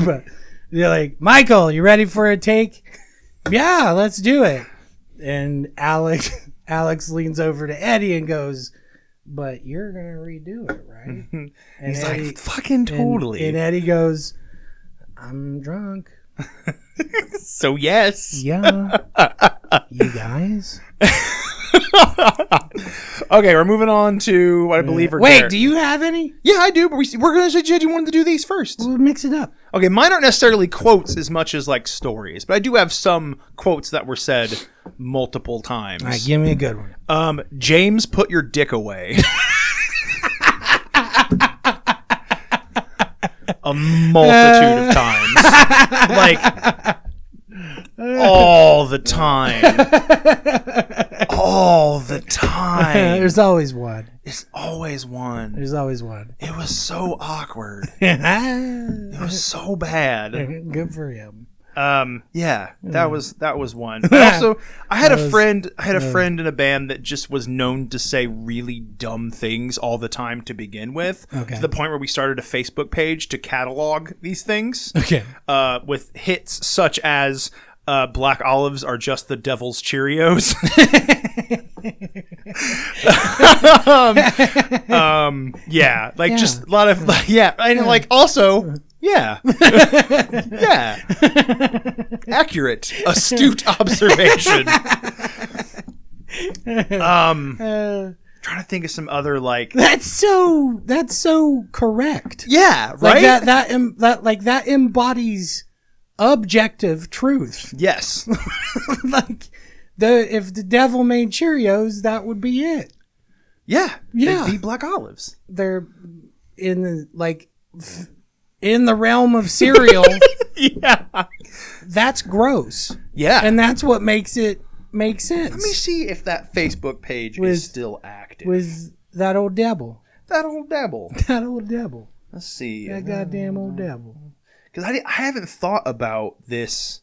Speaker 4: But you're like, Michael, you ready for a take? Yeah, let's do it. And Alex leans over to Eddie and goes, but you're going to redo it, right? And
Speaker 5: he's Eddie, like, fucking totally.
Speaker 4: And Eddie goes, I'm drunk.
Speaker 5: So yes.
Speaker 4: Yeah. You guys?
Speaker 5: Okay, we're moving on to what I believe are...
Speaker 4: Wait, do you have any?
Speaker 5: Yeah, I do, but we're going to suggest you wanted to do these first.
Speaker 4: We'll mix it up.
Speaker 5: Okay, mine aren't necessarily quotes as much as like stories, but I do have some quotes that were said multiple times.
Speaker 4: All right, give me a good one.
Speaker 5: James, put your dick away. A multitude of times. Like, all the time. All the time.
Speaker 4: There's always one.
Speaker 5: There's always one.
Speaker 4: There's always one.
Speaker 5: It was so awkward. It was so bad.
Speaker 4: Good for him.
Speaker 5: Yeah, that was one. I had a friend in a band that just was known to say really dumb things all the time to begin with.
Speaker 4: Okay.
Speaker 5: To the point where we started a Facebook page to catalog these things.
Speaker 4: Okay.
Speaker 5: With hits such as Black Olives are just the devil's Cheerios. Yeah, like just a lot of and like also. Yeah. Yeah. Accurate. Astute observation. Trying to think of some other like
Speaker 4: That's so correct.
Speaker 5: yeah,
Speaker 4: Like
Speaker 5: right?
Speaker 4: that embodies objective truth.
Speaker 5: Yes.
Speaker 4: Like if the devil made Cheerios, that would be it.
Speaker 5: Yeah.
Speaker 4: Yeah.
Speaker 5: They'd be Black Olives.
Speaker 4: They're in the realm of cereal.
Speaker 5: Yeah.
Speaker 4: That's gross.
Speaker 5: Yeah.
Speaker 4: And that's what makes it make sense.
Speaker 5: Let me see if that Facebook page is still active.
Speaker 4: With that old devil.
Speaker 5: that old devil.
Speaker 4: That old devil.
Speaker 5: Let's see.
Speaker 4: That goddamn old devil.
Speaker 5: Because I haven't thought about this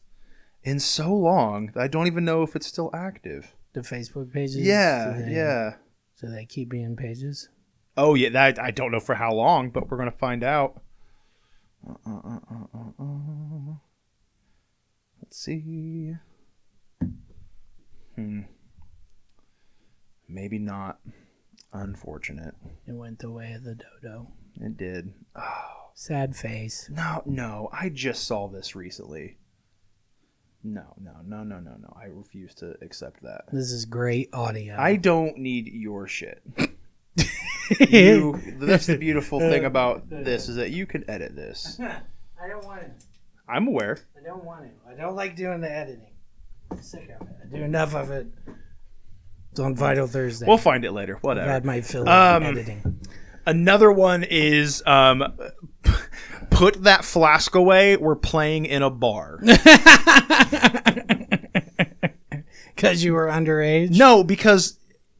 Speaker 5: in so long that I don't even know if it's still active.
Speaker 4: The Facebook pages?
Speaker 5: Yeah.
Speaker 4: So they keep being pages?
Speaker 5: Oh, yeah. That I don't know for how long, but we're going to find out. Let's see. Maybe not. Unfortunate.
Speaker 4: It went the way of the dodo.
Speaker 5: It did.
Speaker 4: Sad face.
Speaker 5: No. I just saw this recently. No. I refuse to accept that.
Speaker 4: This is great audio.
Speaker 5: I don't need your shit. That's the beautiful thing about this is that you can edit this.
Speaker 4: I don't want it.
Speaker 5: I'm aware.
Speaker 4: I don't want it. I don't like doing the editing. I'm sick of it. I do enough of it. It's on Vital Thursday.
Speaker 5: We'll find it later.
Speaker 4: I've
Speaker 5: Whatever.
Speaker 4: had my fill of editing.
Speaker 5: Another one is put that flask away. We're playing in a bar.
Speaker 4: Because you were underage?
Speaker 5: No, because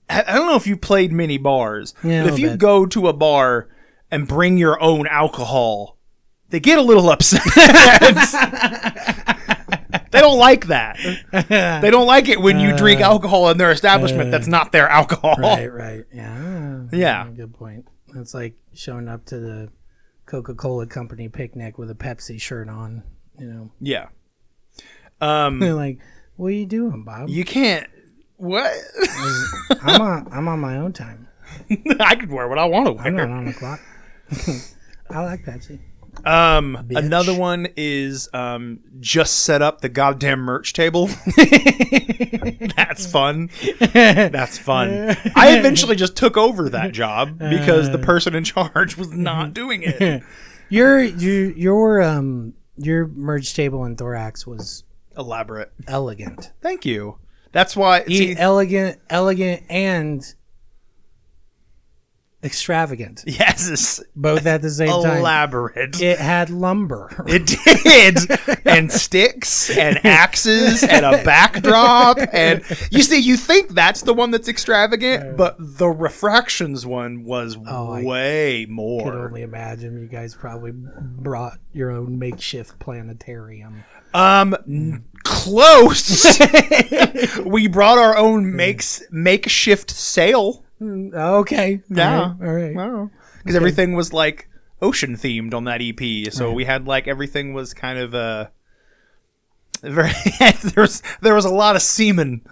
Speaker 5: I don't know if you played many bars,
Speaker 4: Yeah,
Speaker 5: but if you go to a bar and bring your own alcohol, they get a little upset. They don't like that. They don't like it when you drink alcohol in their establishment that's not their alcohol.
Speaker 4: Right. Yeah.
Speaker 5: Yeah.
Speaker 4: Good point. It's like showing up to the Coca-Cola company picnic with a Pepsi shirt on, you know.
Speaker 5: Yeah.
Speaker 4: They're like, what are you doing, Bob?
Speaker 5: You can't. What?
Speaker 4: I'm on my own time.
Speaker 5: I can wear what I want to wear.
Speaker 4: I'm not on the clock. I like Pepsi.
Speaker 5: Another one is just set up the goddamn merch table. That's fun. That's fun. I eventually just took over that job because the person in charge was not doing it.
Speaker 4: Your merge table in Thorax was
Speaker 5: Elaborate.
Speaker 4: elegant.
Speaker 5: Thank you. That's why. See,
Speaker 4: Elegant, and extravagant.
Speaker 5: yes,
Speaker 4: Both at the same time.
Speaker 5: elaborate.
Speaker 4: It had lumber.
Speaker 5: It did, and sticks, and axes, and a backdrop, and you think that's the one that's extravagant, but the refractions one was way
Speaker 4: I could
Speaker 5: more.
Speaker 4: only imagine you guys probably brought your own makeshift planetarium.
Speaker 5: Close. We brought our own makeshift sail.
Speaker 4: Okay.
Speaker 5: Yeah.
Speaker 4: All right.
Speaker 5: Because everything was like ocean themed on that EP, so we had like everything was kind of very. there was a lot of semen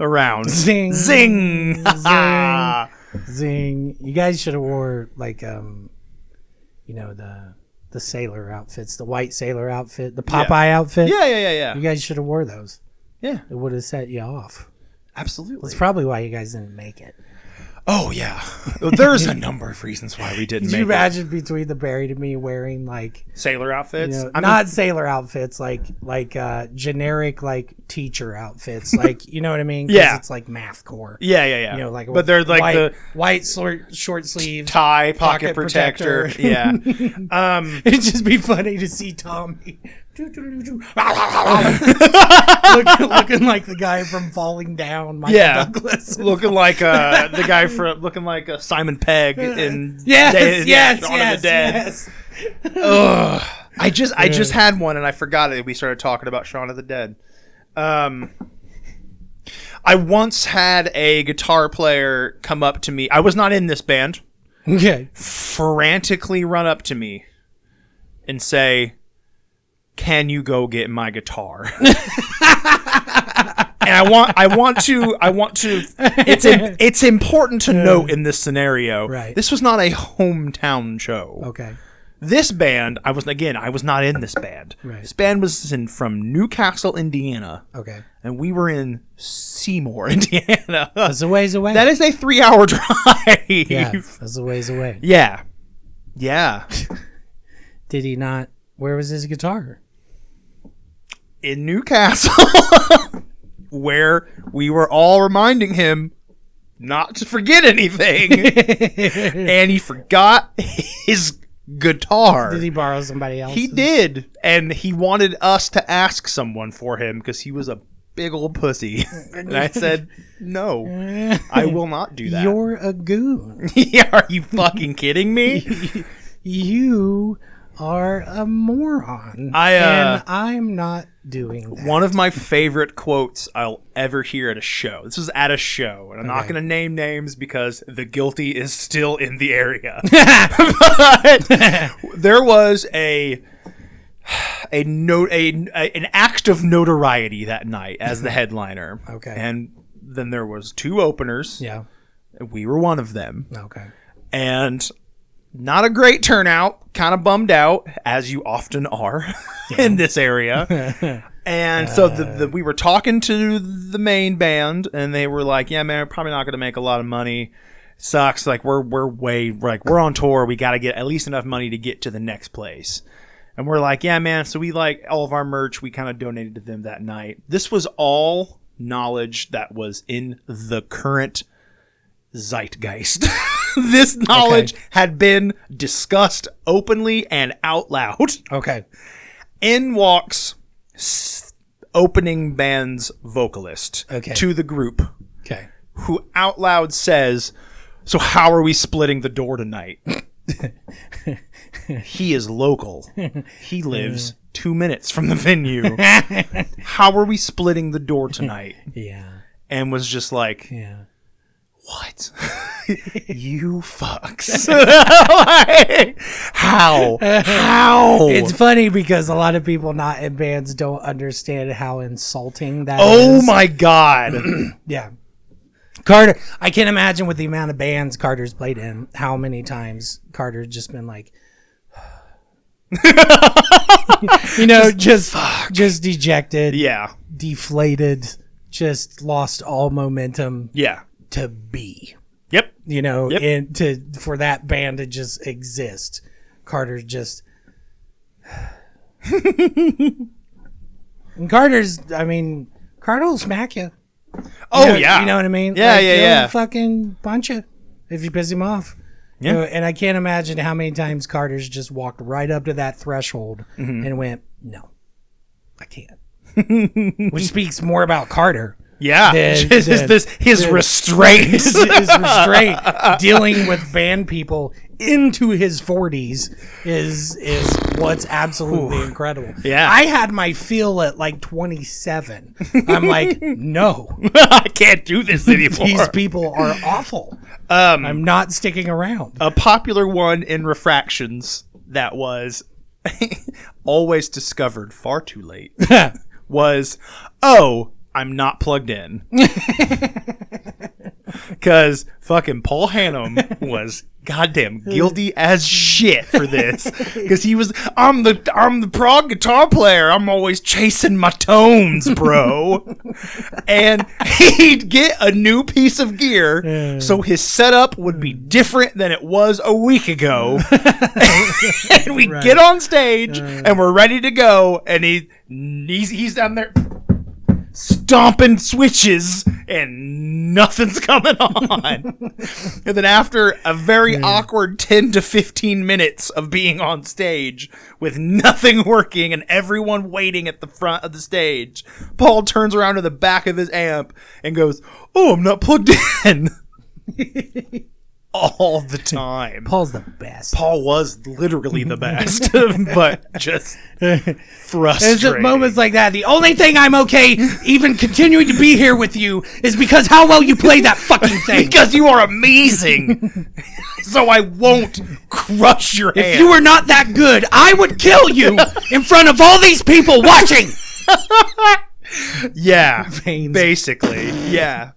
Speaker 5: around.
Speaker 4: Zing.
Speaker 5: Zing.
Speaker 4: Zing. You guys should have wore like the sailor outfits, the white sailor outfit, the Popeye outfit.
Speaker 5: Yeah.
Speaker 4: You guys should have wore those.
Speaker 5: Yeah.
Speaker 4: It would have set you off.
Speaker 5: Absolutely.
Speaker 4: That's probably why you guys didn't make it.
Speaker 5: Oh yeah. There's a number of reasons why we didn't
Speaker 4: Could
Speaker 5: make
Speaker 4: you
Speaker 5: it.
Speaker 4: imagine between the Barry to me wearing like
Speaker 5: Sailor outfits?
Speaker 4: not sailor outfits, like generic like teacher outfits, like you know what I mean? 'Cause
Speaker 5: Yeah.
Speaker 4: it's like math core.
Speaker 5: Yeah.
Speaker 4: You know, like
Speaker 5: but they're like
Speaker 4: white,
Speaker 5: the
Speaker 4: white short sleeve
Speaker 5: tie pocket protector. Yeah.
Speaker 4: It'd just be funny to see Tommy looking like the guy from Falling Down, Michael Douglas.
Speaker 5: looking like the guy looking like Simon Pegg in
Speaker 4: Yes,
Speaker 5: Dawn of the Dead.
Speaker 4: yes.
Speaker 5: Ugh. I just had one and I forgot it. We started talking about Shaun of the Dead. I once had a guitar player come up to me. I was not in this band.
Speaker 4: Okay.
Speaker 5: Frantically run up to me and say, "Can you go get my guitar?" And I want to. It's important to note in this scenario.
Speaker 4: Right.
Speaker 5: This was not a hometown show.
Speaker 4: Okay.
Speaker 5: This band, I was not in this band.
Speaker 4: Right.
Speaker 5: This band was from Newcastle, Indiana.
Speaker 4: Okay.
Speaker 5: And we were in Seymour, Indiana.
Speaker 4: That's a ways away.
Speaker 5: That is a 3-hour drive.
Speaker 4: Yeah, that's a ways away.
Speaker 5: Yeah. Yeah.
Speaker 4: Did he not? Where was his guitar?
Speaker 5: In Newcastle, where we were all reminding him not to forget anything. And he forgot his guitar.
Speaker 4: Did he borrow somebody else's?
Speaker 5: He did. And he wanted us to ask someone for him because he was a big old pussy. And I said, no, I will not do that.
Speaker 4: You're a goon.
Speaker 5: Yeah, are you fucking kidding me?
Speaker 4: You are a moron. And I'm not doing that.
Speaker 5: One of my favorite quotes I'll ever hear at a show. This was at a show, and I'm not going to name names because the guilty is still in the area. But there was an act of notoriety that night as the headliner.
Speaker 4: Okay.
Speaker 5: And then there was 2 openers.
Speaker 4: Yeah.
Speaker 5: We were one of them.
Speaker 4: Okay.
Speaker 5: And not a great turnout, kind of bummed out, as you often are in this area. And so we were talking to the main band, and they were like, "Yeah, man, we're probably not going to make a lot of money. Sucks. Like we're on tour. We got to get at least enough money to get to the next place." And we're like, "Yeah, man." So we all of our merch. We kind of donated to them that night. This was all knowledge that was in the current zeitgeist. This knowledge had been discussed openly and out loud.
Speaker 4: Okay.
Speaker 5: In walks opening band's vocalist to the group.
Speaker 4: Okay.
Speaker 5: Who out loud says, "So how are we splitting the door tonight?" He is local. He lives 2 minutes from the venue. How are we splitting the door tonight?
Speaker 4: Yeah.
Speaker 5: And was just like,
Speaker 4: Yeah.
Speaker 5: what? You fucks. Like, how?
Speaker 4: It's funny because a lot of people not in bands don't understand how insulting that is.
Speaker 5: Oh my God.
Speaker 4: Yeah. Carter, I can't imagine with the amount of bands Carter's played in, how many times Carter's just been like, just dejected.
Speaker 5: Yeah.
Speaker 4: Deflated. Just lost all momentum.
Speaker 5: Yeah.
Speaker 4: To be.
Speaker 5: Yep.
Speaker 4: And for that band to just exist. Carter's just. And Carter will smack you.
Speaker 5: Oh, yeah.
Speaker 4: You know what I mean?
Speaker 5: Yeah,
Speaker 4: He'll fucking punch you if you piss him off.
Speaker 5: Yeah.
Speaker 4: And I can't imagine how many times Carter's just walked right up to that threshold and went, "No, I can't." Which speaks more about Carter.
Speaker 5: Yeah. His restraint.
Speaker 4: His restraint dealing with band people into his 40s is what's absolutely incredible.
Speaker 5: Yeah.
Speaker 4: I had my feel at like 27. I'm like, no.
Speaker 5: I can't do this anymore.
Speaker 4: These people are awful. I'm not sticking around.
Speaker 5: A popular one in refractions that was always discovered far too late was, I'm not plugged in. Because fucking Paul Hannum was goddamn guilty as shit for this. Because he was, I'm the prog guitar player. I'm always chasing my tones, bro. And he'd get a new piece of gear, so his setup would be different than it was a week ago. And we get on stage, and we're ready to go, and he's down there stomping switches and nothing's coming on. And then after a very awkward 10 to 15 minutes of being on stage with nothing working and everyone waiting at the front of the stage, Paul turns around to the back of his amp and goes, "Oh, I'm not plugged in." all the time.
Speaker 4: Paul's the best.
Speaker 5: Paul was literally the best, but just frustrating.
Speaker 4: There's moments like that. The only thing I'm okay even continuing to be here with you is because how well you play that fucking thing.
Speaker 5: Because you are amazing. So I won't crush your hand.
Speaker 4: If you were not that good, I would kill you in front of all these people watching.
Speaker 5: Yeah,
Speaker 4: Veins.
Speaker 5: basically. Yeah.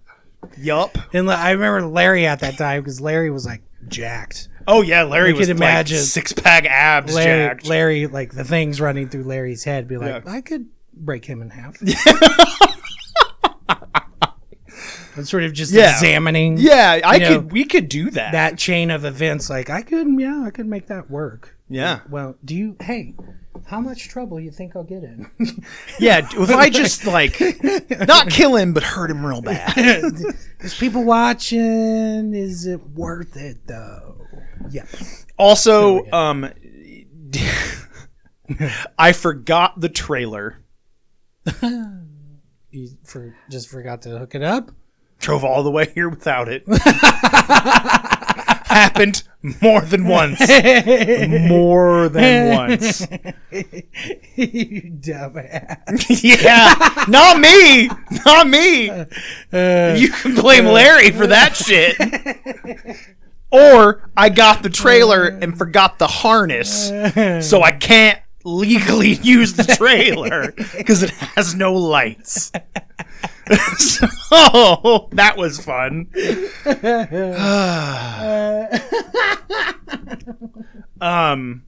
Speaker 5: Yup.
Speaker 4: And I remember Larry at that time because Larry was like jacked.
Speaker 5: Oh yeah, Larry was
Speaker 4: could imagine
Speaker 5: like 6-pack abs jacked.
Speaker 4: Larry, like the things running through Larry's head, be like,
Speaker 5: Yeah.
Speaker 4: I could break him in half. And sort of just examining.
Speaker 5: Yeah, we could do that.
Speaker 4: That chain of events. Like I could make that work.
Speaker 5: Yeah.
Speaker 4: Well, how much trouble you think I'll get in?
Speaker 5: Yeah, if I just like not kill him but hurt him real bad.
Speaker 4: There's people watching. Is it worth it though? Yeah.
Speaker 5: Also, I forgot the trailer.
Speaker 4: You just forgot to hook it up?
Speaker 5: Drove all the way here without it. Happened more than once. More than once.
Speaker 4: You dumbass.
Speaker 5: Yeah. Not me. Not me. You can blame Larry for that shit. Or I got the trailer and forgot the harness, so I can't legally use the trailer because it has no lights. So that was fun.
Speaker 4: Can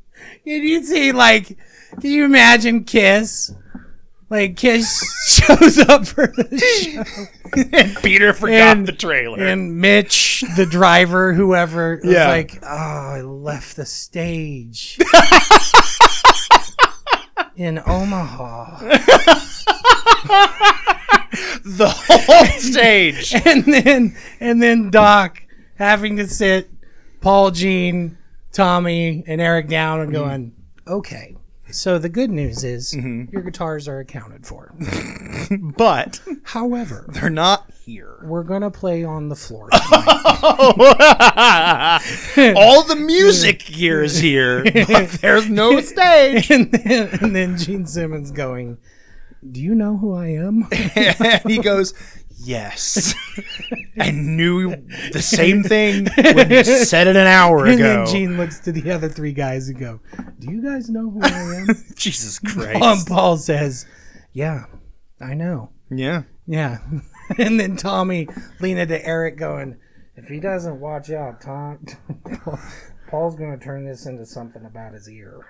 Speaker 4: you see, can you imagine Kiss? Like, Kiss shows up for the show.
Speaker 5: And Peter forgot the trailer.
Speaker 4: And Mitch, the driver, whoever, was
Speaker 5: Yeah.
Speaker 4: like, oh, I left the stage. In Omaha.
Speaker 5: The whole stage.
Speaker 4: And then Doc having to sit Paul, Gene, Tommy, and Eric down and going, okay, so the good news is your guitars are accounted for.
Speaker 5: But
Speaker 4: However,
Speaker 5: they're not here.
Speaker 4: we're going to play on the floor.
Speaker 5: All the music gear is here, but there's no stage.
Speaker 4: and then Gene Simmons going, do you know who I am?
Speaker 5: And he goes, yes. I knew the same thing when you said it an hour
Speaker 4: And
Speaker 5: ago.
Speaker 4: then Gene looks to the other three guys and go, do you guys know who I am?
Speaker 5: Jesus Christ.
Speaker 4: Paul says, yeah, I know.
Speaker 5: Yeah.
Speaker 4: Yeah. And then Tommy leaned into Eric going, if he doesn't watch out, Paul's going to turn this into something about his ear.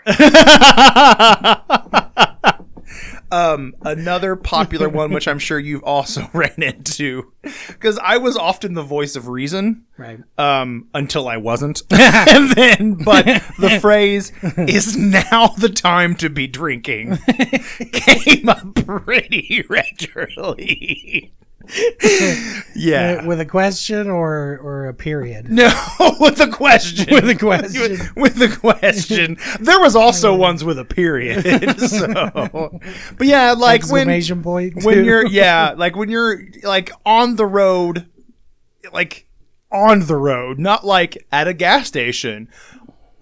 Speaker 5: Another popular one, which I'm sure you've also ran into, because I was often the voice of reason,
Speaker 4: Right.
Speaker 5: Until I wasn't. And then, but the phrase "is now the time to be drinking" came up pretty regularly. Yeah.
Speaker 4: With a question or a period?
Speaker 5: No, with a question.
Speaker 4: With a question.
Speaker 5: With a question. There was also ones with a period. So, but yeah, like
Speaker 4: Exclamation point.
Speaker 5: when you're when you're like on the road, not like at a gas station,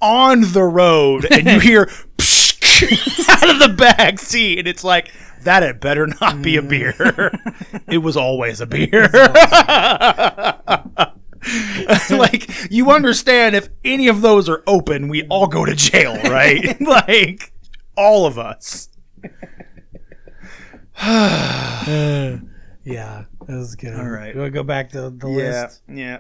Speaker 5: on the road, and you hear out of the back seat, and it's like, that had better not be a beer. It was always a beer. Like, you understand, if any of those are open, we all go to jail, right? Like, all of us.
Speaker 4: Yeah, that was good.
Speaker 5: All right.
Speaker 4: You want to go back to the list?
Speaker 5: Yeah.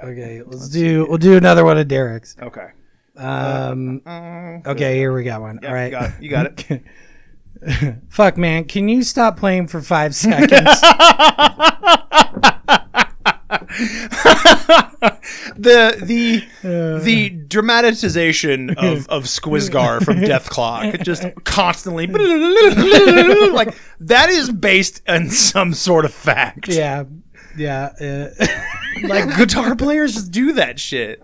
Speaker 4: Okay, we'll do another one of Derek's.
Speaker 5: Okay.
Speaker 4: Okay, here we got one.
Speaker 5: Yeah,
Speaker 4: All right.
Speaker 5: You got it.
Speaker 4: Fuck, man, can you stop playing for 5 seconds?
Speaker 5: The dramatization of Squizgar from Death Clock, just constantly like, that is based on some sort of fact.
Speaker 4: Yeah.
Speaker 5: Like, guitar players just do that shit.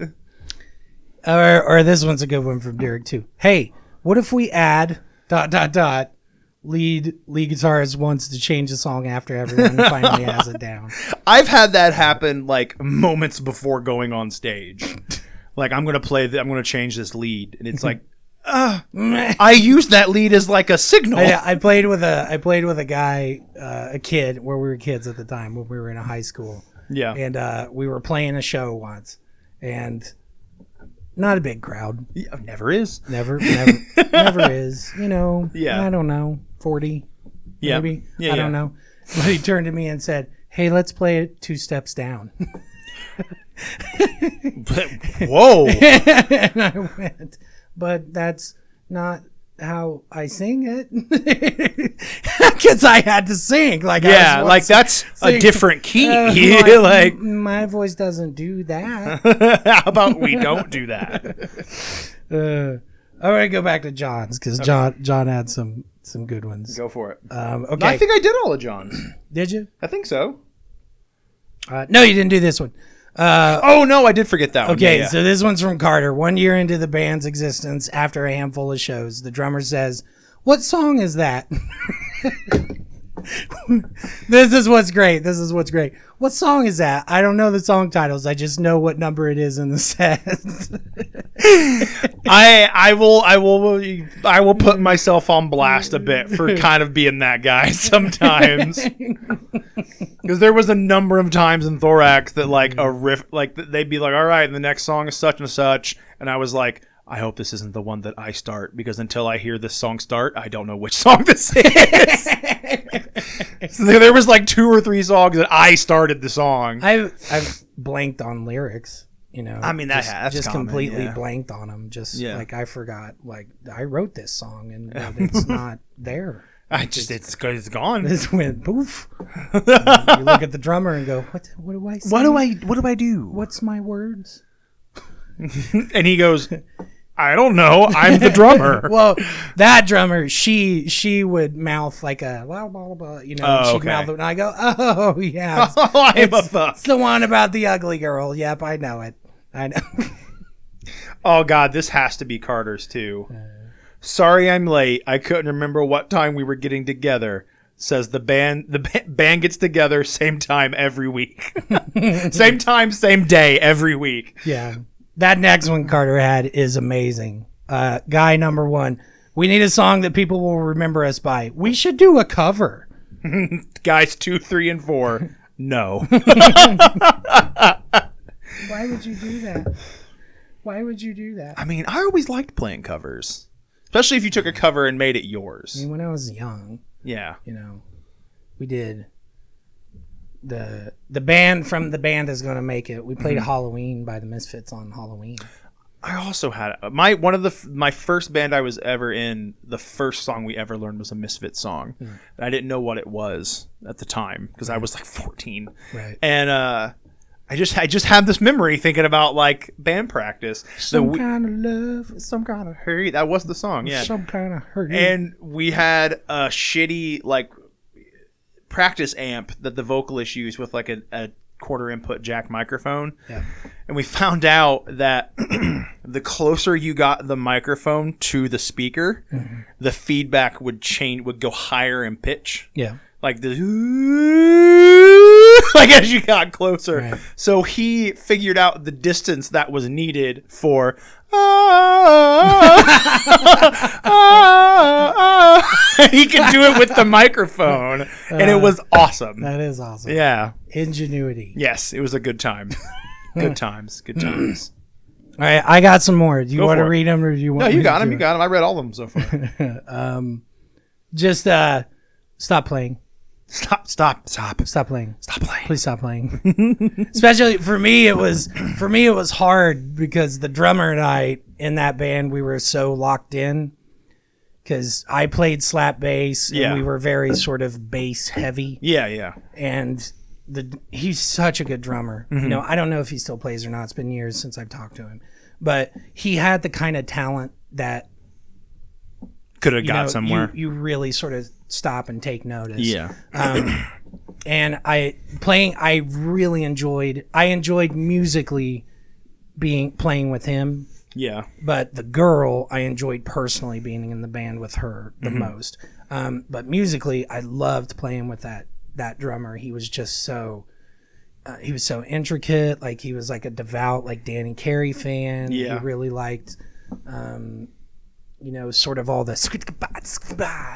Speaker 4: Or this one's a good one from Derek too. Hey, what if we add ... lead guitarist wants to change the song after everyone finally has it down.
Speaker 5: I've had that happen like moments before going on stage. Like I'm going to change this lead, and it's like, I used that lead as like a signal.
Speaker 4: I played with a guy, a kid, where we were kids at the time when we were in a high school.
Speaker 5: Yeah.
Speaker 4: And we were playing a show once, and not a big crowd.
Speaker 5: Yeah, never is.
Speaker 4: Never is. You know,
Speaker 5: Yeah.
Speaker 4: I don't know, 40
Speaker 5: Yeah.
Speaker 4: maybe.
Speaker 5: Yeah,
Speaker 4: I don't know. But he turned to me and said, "Hey, let's play it 2 steps down."
Speaker 5: Whoa.
Speaker 4: And I went, "But that's not how I sing it." Because I had to sing. Like,
Speaker 5: Yeah, like that's a different key. Like,
Speaker 4: my voice doesn't do that.
Speaker 5: how about we don't do that?
Speaker 4: I'm gonna go back to John's because John had some good ones.
Speaker 5: Go for it.
Speaker 4: Okay,
Speaker 5: I think I did all of John's.
Speaker 4: did you?
Speaker 5: I think so.
Speaker 4: No, you didn't do this one.
Speaker 5: Oh no, I did forget that one.
Speaker 4: Okay,
Speaker 5: Yeah.
Speaker 4: so this one's from Carter. 1 year into the band's existence, after a handful of shows, the drummer says, "What song is that?" This is what's great. What song is that? I don't know the song titles. I just know what number it is in the set.
Speaker 5: I will put myself on blast a bit for kind of being that guy sometimes. Because there was a number of times in Thorax that like a riff, like they'd be like, "All right, the next song is such and such," and I was like, "I hope this isn't the one that I start, because until I hear this song start, I don't know which song this is." So there was like 2 or 3 songs that I started the song.
Speaker 4: I've blanked on lyrics. You know,
Speaker 5: I mean, that's
Speaker 4: just
Speaker 5: common,
Speaker 4: completely
Speaker 5: yeah.
Speaker 4: blanked on them. Just
Speaker 5: Yeah.
Speaker 4: like I forgot, like I wrote this song and it's not there.
Speaker 5: It's gone.
Speaker 4: This went poof. You look at the drummer and go, "What do I say?
Speaker 5: What do I do?
Speaker 4: What's my words?"
Speaker 5: And he goes, "I don't know. I'm the drummer."
Speaker 4: Well, that drummer, she would mouth like a blah blah blah, you know.
Speaker 5: Oh,
Speaker 4: she'd
Speaker 5: okay.
Speaker 4: mouth it, and I go, "Oh yeah,
Speaker 5: I'm a fuck.
Speaker 4: it's the one about the ugly girl." Yep, I know it. I know.
Speaker 5: Oh God, this has to be Carter's too. Sorry, I'm late. I couldn't remember what time we were getting together. Says the band. The band gets together same time every week. Same time, same day every week.
Speaker 4: Yeah. That next one Carter had is amazing. Guy number 1. We need a song that people will remember us by. We should do a cover.
Speaker 5: Guys 2, 3, and 4. No.
Speaker 4: Why would you do that? Why would you do that?
Speaker 5: I mean, I always liked playing covers, especially if you took a cover and made it
Speaker 4: I
Speaker 5: yours.
Speaker 4: mean, when I was young,
Speaker 5: Yeah.
Speaker 4: you know, we did the band from The Band Is Gonna Make It. We played Halloween by the Misfits on Halloween.
Speaker 5: I also had my first band I was ever in. The first song we ever learned was a Misfits song. I didn't know what it was at the time because I was like 14.
Speaker 4: Right.
Speaker 5: And I just had this memory thinking about like band practice.
Speaker 4: Some kind of love,
Speaker 5: some kind of hurry. That was the song. Yeah.
Speaker 4: some kind of hurt.
Speaker 5: And we had a shitty like practice amp that the vocalist used with like a quarter input jack microphone.
Speaker 4: Yeah.
Speaker 5: And we found out that the closer you got the microphone to the speaker, the feedback would go higher in pitch.
Speaker 4: Yeah.
Speaker 5: Like the like as you got closer.
Speaker 4: Right.
Speaker 5: So he figured out the distance that was needed for he could do it with the microphone, and it was awesome.
Speaker 4: That is awesome.
Speaker 5: Yeah.
Speaker 4: Ingenuity.
Speaker 5: Yes, it was a good time. Good times. Good times.
Speaker 4: All right, I got some more. Do you
Speaker 5: Go
Speaker 4: want to
Speaker 5: for it.
Speaker 4: read them, or do you want?
Speaker 5: No,
Speaker 4: me
Speaker 5: you
Speaker 4: to
Speaker 5: got
Speaker 4: do
Speaker 5: him.
Speaker 4: it?
Speaker 5: You got him. I read all of them so far.
Speaker 4: Just stop playing.
Speaker 5: Stop
Speaker 4: playing.
Speaker 5: Stop playing.
Speaker 4: Please stop playing. Especially for me, it was hard because the drummer and I in that band, we were so locked in because I played slap bass and
Speaker 5: Yeah.
Speaker 4: we were very sort of bass heavy.
Speaker 5: Yeah.
Speaker 4: And he's such a good drummer. You know, I don't know if he still plays or not. It's been years since I've talked to him, but he had the kind of talent that
Speaker 5: Could have got somewhere.
Speaker 4: You really sort of stop and take notice.
Speaker 5: Yeah.
Speaker 4: And I really enjoyed musically playing with him,
Speaker 5: Yeah.
Speaker 4: but the girl I enjoyed personally being in the band with her the most. But musically, I loved playing with that drummer. He was just so he was so intricate. Like he was like a devout like Danny Carey fan.
Speaker 5: Yeah.
Speaker 4: He really liked sort of all the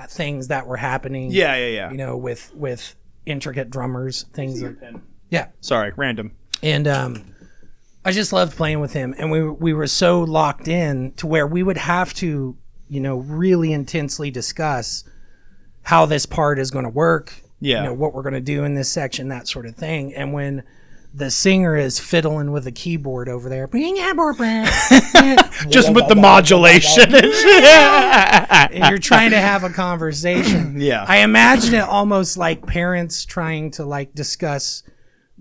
Speaker 4: things that were happening.
Speaker 5: Yeah.
Speaker 4: With intricate drummers, things like
Speaker 5: Sorry, random.
Speaker 4: and I just loved playing with him, and we were so locked in to where we would have to, really intensely discuss how this part is going to work, what we're going to do in this section, that sort of thing. And when the singer is fiddling with a keyboard over there,
Speaker 5: Just with the modulation.
Speaker 4: and you're trying to have a conversation.
Speaker 5: Yeah.
Speaker 4: I imagine it almost like parents trying to like discuss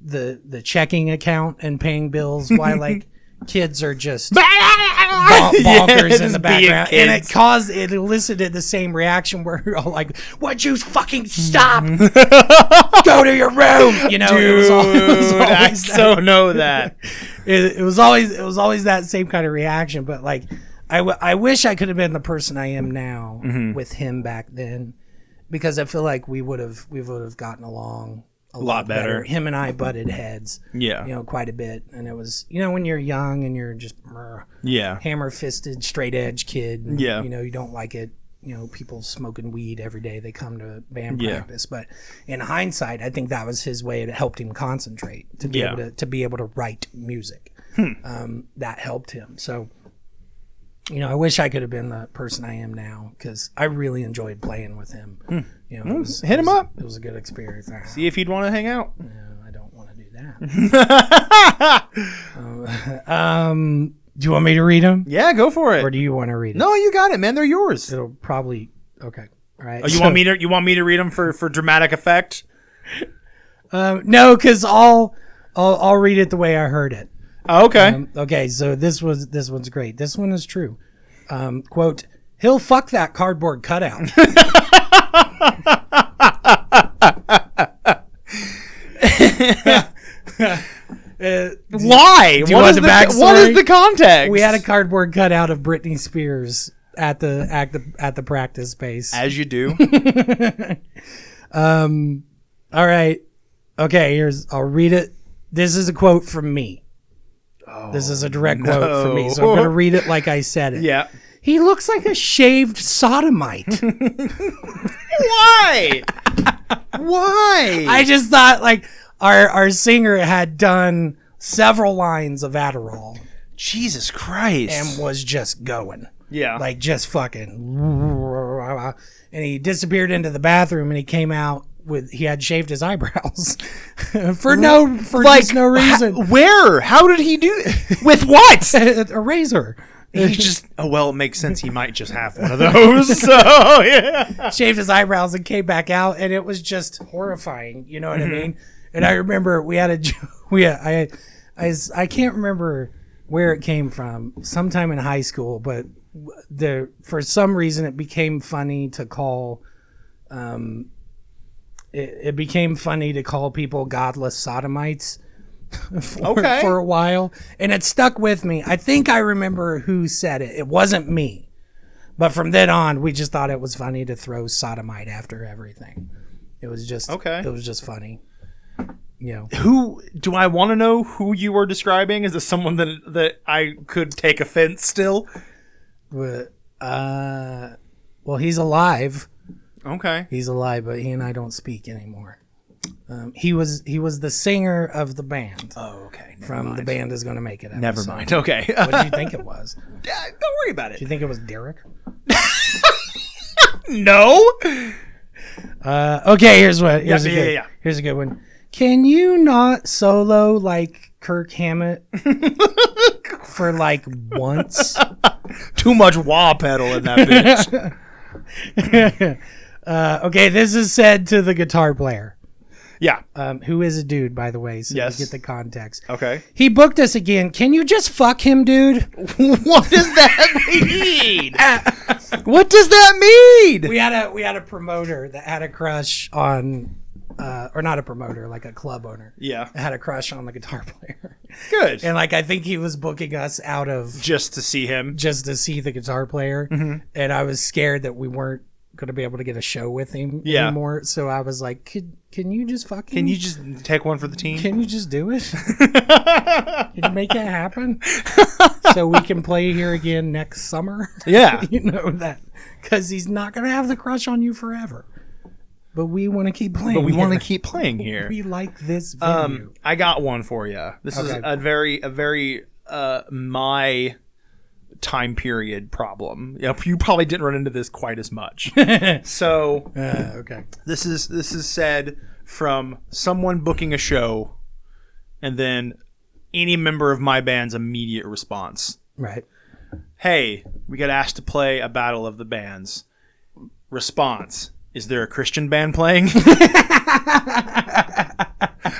Speaker 4: the checking account and paying bills while like kids are just bonkers in the background, and it elicited the same reaction where you're all like, "Would you fucking stop? Go to your room."
Speaker 5: Dude,
Speaker 4: it was always
Speaker 5: I so know that.
Speaker 4: It was always that same kind of reaction. But like, I wish I could have been the person I am now with him back then, because I feel like we would have gotten along a lot better. Him and I butted heads, quite a bit. And it was, when you're young and you're just hammer-fisted, straight-edge kid, and, you don't like it, people smoking weed every day. They come to band practice. But in hindsight, I think that was his way. It helped him concentrate, to be able to write music. That helped him. So, I wish I could have been the person I am now, because I really enjoyed playing with him.
Speaker 5: Hit him up.
Speaker 4: It was a good experience.
Speaker 5: See if he'd want to hang out.
Speaker 4: No, I don't want to do that. Do you want me to read them?
Speaker 5: Yeah, go for it.
Speaker 4: Or do you want to read it?
Speaker 5: No, you got it, man. They're yours.
Speaker 4: It'll probably okay. All right.
Speaker 5: Oh, you want me to read them for dramatic effect?
Speaker 4: No, because I'll read it the way I heard it.
Speaker 5: Oh, okay.
Speaker 4: Okay, so this one's great. This one is true. Quote, "He'll fuck that cardboard cutout."
Speaker 5: Why? What is the context?
Speaker 4: We had a cardboard cutout of Britney Spears at the practice space.
Speaker 5: As you do.
Speaker 4: All right. Okay, I'll read it. This is a quote from me. This is a direct quote from me, so I'm going to read it like I said it.
Speaker 5: Yeah.
Speaker 4: "He looks like a shaved sodomite."
Speaker 5: Why? Why?
Speaker 4: I just thought like our singer had done several lines of Adderall
Speaker 5: Jesus Christ.
Speaker 4: and was just going.
Speaker 5: Yeah.
Speaker 4: Like just fucking. And he disappeared into the bathroom, and he came out he had shaved his eyebrows for just no reason.
Speaker 5: Where? How did he do it? With what?
Speaker 4: A razor.
Speaker 5: He just, it makes sense. He might just have one of those. So, yeah.
Speaker 4: Shaved his eyebrows and came back out, and it was just horrifying. You know what I mean? And I remember I can't remember where it came from, sometime in high school, but for some reason it became funny to call, it became funny to call people godless sodomites for a while, and it stuck with me. I think I remember who said it. It wasn't me, but from then on, we just thought it was funny to throw sodomite after everything. It was just It was just funny.
Speaker 5: Who do I want to know who you were describing? Is this someone that I could take offense still?
Speaker 4: Well, he's alive.
Speaker 5: Okay.
Speaker 4: He's alive, but he and I don't speak anymore. He was the singer of the band.
Speaker 5: Oh, okay.
Speaker 4: The Band Is Gonna Make It.
Speaker 5: Never mind. Okay.
Speaker 4: What do you think it was?
Speaker 5: Don't worry about it.
Speaker 4: Do you think it was Derek?
Speaker 5: No.
Speaker 4: Okay. Here's a good one. Can you not solo like Kirk Hammett for like once?
Speaker 5: Too much wah pedal in that bitch.
Speaker 4: Okay, this is said to the guitar player.
Speaker 5: Yeah.
Speaker 4: Who is a dude, by the way, so
Speaker 5: yes.
Speaker 4: you get the context.
Speaker 5: Okay.
Speaker 4: He booked us again. Can you just fuck him, dude?
Speaker 5: What does that mean? What does that mean?
Speaker 4: We had a promoter that had a crush on, or not a promoter, like a club owner.
Speaker 5: Yeah.
Speaker 4: Had a crush on the guitar player.
Speaker 5: Good.
Speaker 4: And like I think he was booking us out of
Speaker 5: just to see him,
Speaker 4: just to see the guitar player. Mm-hmm. And I was scared that we weren't gonna be able to get a show with him
Speaker 5: Yeah.
Speaker 4: anymore. So I was like, can you just fucking?
Speaker 5: Can you just take one for the team?
Speaker 4: Can you just do it? Can you make it happen so we can play here again next summer?
Speaker 5: Yeah.
Speaker 4: You know that because he's not gonna have the crush on you forever. But we want to keep playing.
Speaker 5: But we want to
Speaker 4: here.
Speaker 5: keep playing here.
Speaker 4: We like this venue.
Speaker 5: I got one for you. This is
Speaker 4: Okay.
Speaker 5: a very my time period problem. You probably didn't run into this quite as much. So
Speaker 4: Okay.
Speaker 5: this is said from someone booking a show, and then any member of my band's immediate response.
Speaker 4: Right.
Speaker 5: Hey, we got asked to play a battle of the bands. Response: is there a Christian band playing?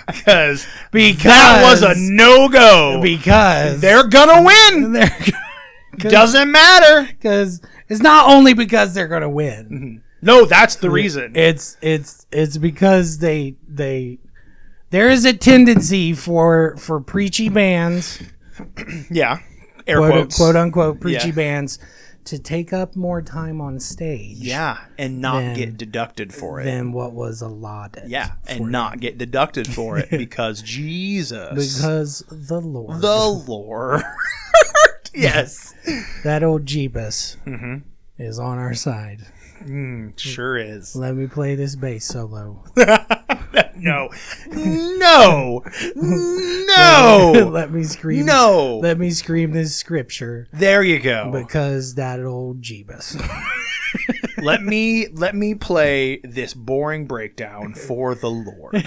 Speaker 5: Because that was a no-go.
Speaker 4: Because
Speaker 5: They're gonna win. Doesn't matter.
Speaker 4: Because it's not only because they're going to win.
Speaker 5: No, that's the reason.
Speaker 4: It's because they there is a tendency for preachy bands,
Speaker 5: Yeah. Air quotes.
Speaker 4: quote unquote preachy
Speaker 5: Yeah.
Speaker 4: bands, to take up more time on stage.
Speaker 5: Yeah, and not
Speaker 4: Then-
Speaker 5: get deducted for it.
Speaker 4: Than what was allotted.
Speaker 5: Yeah, and
Speaker 4: for
Speaker 5: not get deducted for it because Jesus.
Speaker 4: because the Lord,
Speaker 5: the Lord. Yes.
Speaker 4: that old Jeebus,
Speaker 5: Mm-hmm.
Speaker 4: is on our side.
Speaker 5: Sure is.
Speaker 4: Let me play this bass solo.
Speaker 5: No. No. No.
Speaker 4: Let me scream.
Speaker 5: No.
Speaker 4: Let me scream this scripture
Speaker 5: There you go.
Speaker 4: because that old Jeebus.
Speaker 5: Let me play this boring breakdown for the Lord.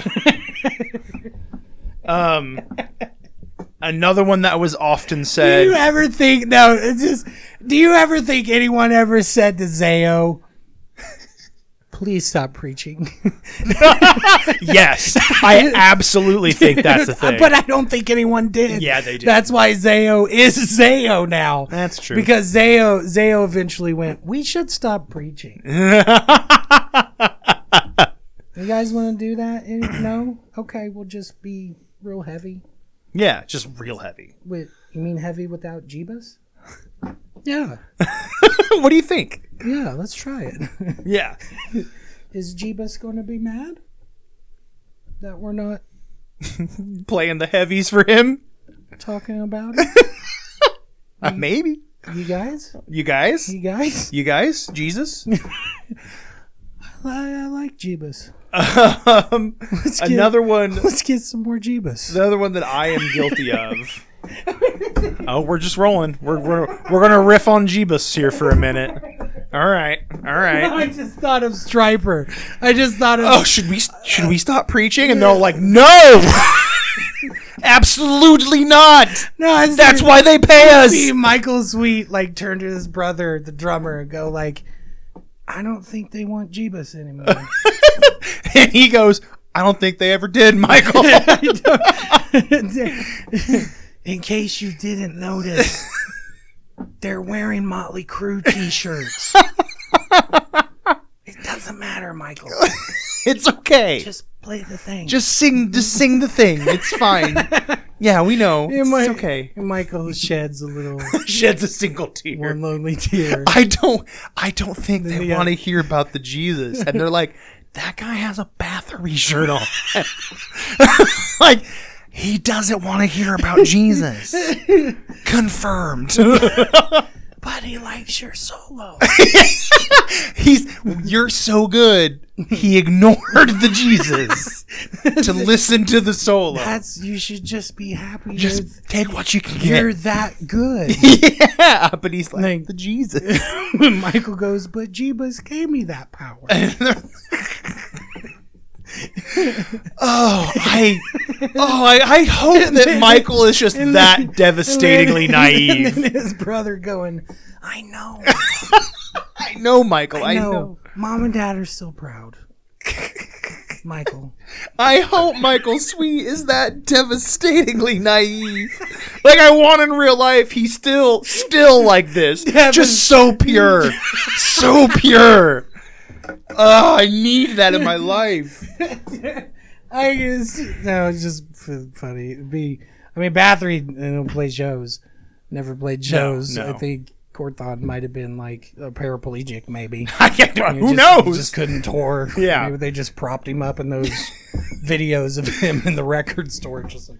Speaker 5: Another one that was often
Speaker 4: Do
Speaker 5: said.
Speaker 4: you ever think? No, it's just. Do you ever think anyone ever said to Zayo, "Please stop preaching"?
Speaker 5: Yes, I absolutely think that's a thing.
Speaker 4: But I don't think anyone did.
Speaker 5: Yeah, they did.
Speaker 4: That's why Zayo is Zayo now.
Speaker 5: That's true.
Speaker 4: Because Zayo eventually went, "We should stop preaching." You guys want to do that? No? Okay, we'll just be real heavy.
Speaker 5: Yeah, just real heavy.
Speaker 4: You mean heavy without Jeebus? Yeah.
Speaker 5: What do you think?
Speaker 4: Yeah, let's try it.
Speaker 5: Yeah.
Speaker 4: Is Jeebus going to be mad that we're not
Speaker 5: Playing the heavies for him?
Speaker 4: talking about it?
Speaker 5: Maybe.
Speaker 4: You guys?
Speaker 5: You guys?
Speaker 4: You guys?
Speaker 5: You guys? Jesus?
Speaker 4: I like Jeebus.
Speaker 5: Another one.
Speaker 4: Let's get some more Jeebus.
Speaker 5: The other one that I am guilty of. Oh, we're just rolling. We're gonna riff on Jeebus here for a minute. All right.
Speaker 4: I just thought of Striper. I just thought of...
Speaker 5: Oh, should we stop preaching? And they're all like, no, absolutely not.
Speaker 4: No,
Speaker 5: That's why they pay us.
Speaker 4: See Michael Sweet like turn to his brother, the drummer, and go like, "I don't think they want Jeebus anymore."
Speaker 5: And he goes, I don't think they ever did, Michael.
Speaker 4: In case you didn't notice, they're wearing Motley Crue t-shirts. It doesn't matter, Michael.
Speaker 5: It's okay.
Speaker 4: Just play the thing.
Speaker 5: Just sing the thing. It's fine. Yeah, we know. It's okay.
Speaker 4: And Michael sheds a little
Speaker 5: Sheds a single tear.
Speaker 4: one lonely tear.
Speaker 5: I don't think they
Speaker 4: Yeah.
Speaker 5: want to hear about the Jesus. And they're like, that guy has a Bathory shirt on. Like, he doesn't want to hear about Jesus. Confirmed.
Speaker 4: But he likes your solo.
Speaker 5: You're so good. He ignored the Jesus to listen to the solo.
Speaker 4: You should just be happy.
Speaker 5: Just take what you can
Speaker 4: You're
Speaker 5: get.
Speaker 4: that good.
Speaker 5: Yeah, but he's like the Jesus.
Speaker 4: When Michael goes, but Jeebus gave me that power.
Speaker 5: I hope that Michael is just that devastatingly naive.
Speaker 4: And then his brother going, I know.
Speaker 5: I know, Michael. I know.
Speaker 4: Mom and Dad are still proud. Michael.
Speaker 5: I hope Michael Sweet is that devastatingly naive. Like, I want in real life, he's still like this. Just so pure. So pure. I need that in my life.
Speaker 4: I guess no, it's just funny. Bathory don't play shows. Never played shows.
Speaker 5: No.
Speaker 4: I think Corthon might have been like a paraplegic, maybe.
Speaker 5: Who knows?
Speaker 4: He just couldn't tour.
Speaker 5: Yeah.
Speaker 4: Maybe they just propped him up in those videos of him in the record store, just like,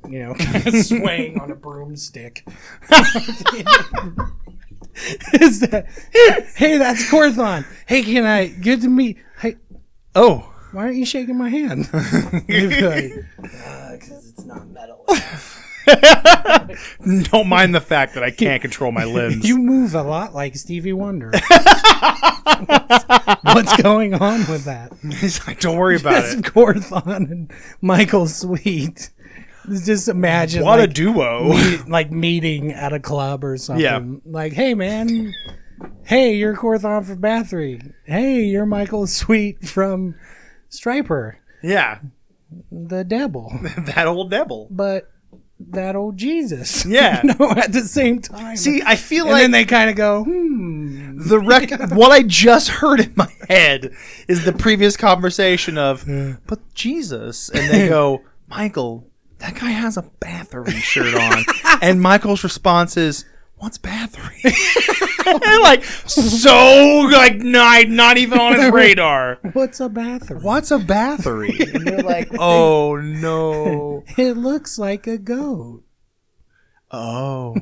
Speaker 4: kind of swaying on a broomstick. Is that? Hey, that's Corthon. Hey, good to meet. Hey,
Speaker 5: Oh.
Speaker 4: why aren't you shaking my hand? You'd be like, because it's not metal.
Speaker 5: Don't mind the fact that I can't control my limbs.
Speaker 4: You move a lot like Stevie Wonder. What's going on with that?
Speaker 5: He's like, don't worry about it.
Speaker 4: Corthon and Michael Sweet. Just imagine
Speaker 5: What a duo.
Speaker 4: Meeting at a club or something.
Speaker 5: Yeah.
Speaker 4: Like, hey man, hey, you're Corthon from Bathory. Hey, you're Michael Sweet from Striper,
Speaker 5: Yeah.
Speaker 4: the devil.
Speaker 5: That old devil.
Speaker 4: But that old Jesus.
Speaker 5: Yeah.
Speaker 4: At the same time.
Speaker 5: See, I feel
Speaker 4: and
Speaker 5: like
Speaker 4: then they kind of go,
Speaker 5: what I just heard in my head is the previous conversation of, but Jesus, and they go, Michael, that guy has a Bathory shirt on, and Michael's response is, what's Bathory? Not even on his radar.
Speaker 4: what's a bathroom?
Speaker 5: What's a Bathory? And they're like, oh no.
Speaker 4: It looks like a goat.
Speaker 5: Oh.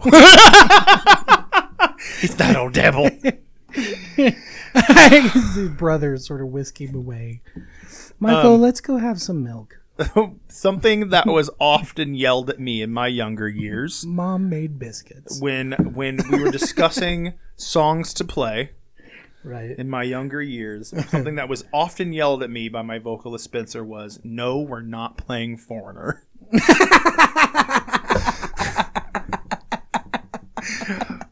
Speaker 5: It's that old devil.
Speaker 4: His brother sort of whisked him away. Michael, let's go have some milk.
Speaker 5: Something that was often yelled at me in my younger years
Speaker 4: Mom made biscuits.
Speaker 5: when we were discussing songs to play
Speaker 4: Right.
Speaker 5: in my younger years, something that was often yelled at me by my vocalist Spencer was, no, we're not playing Foreigner.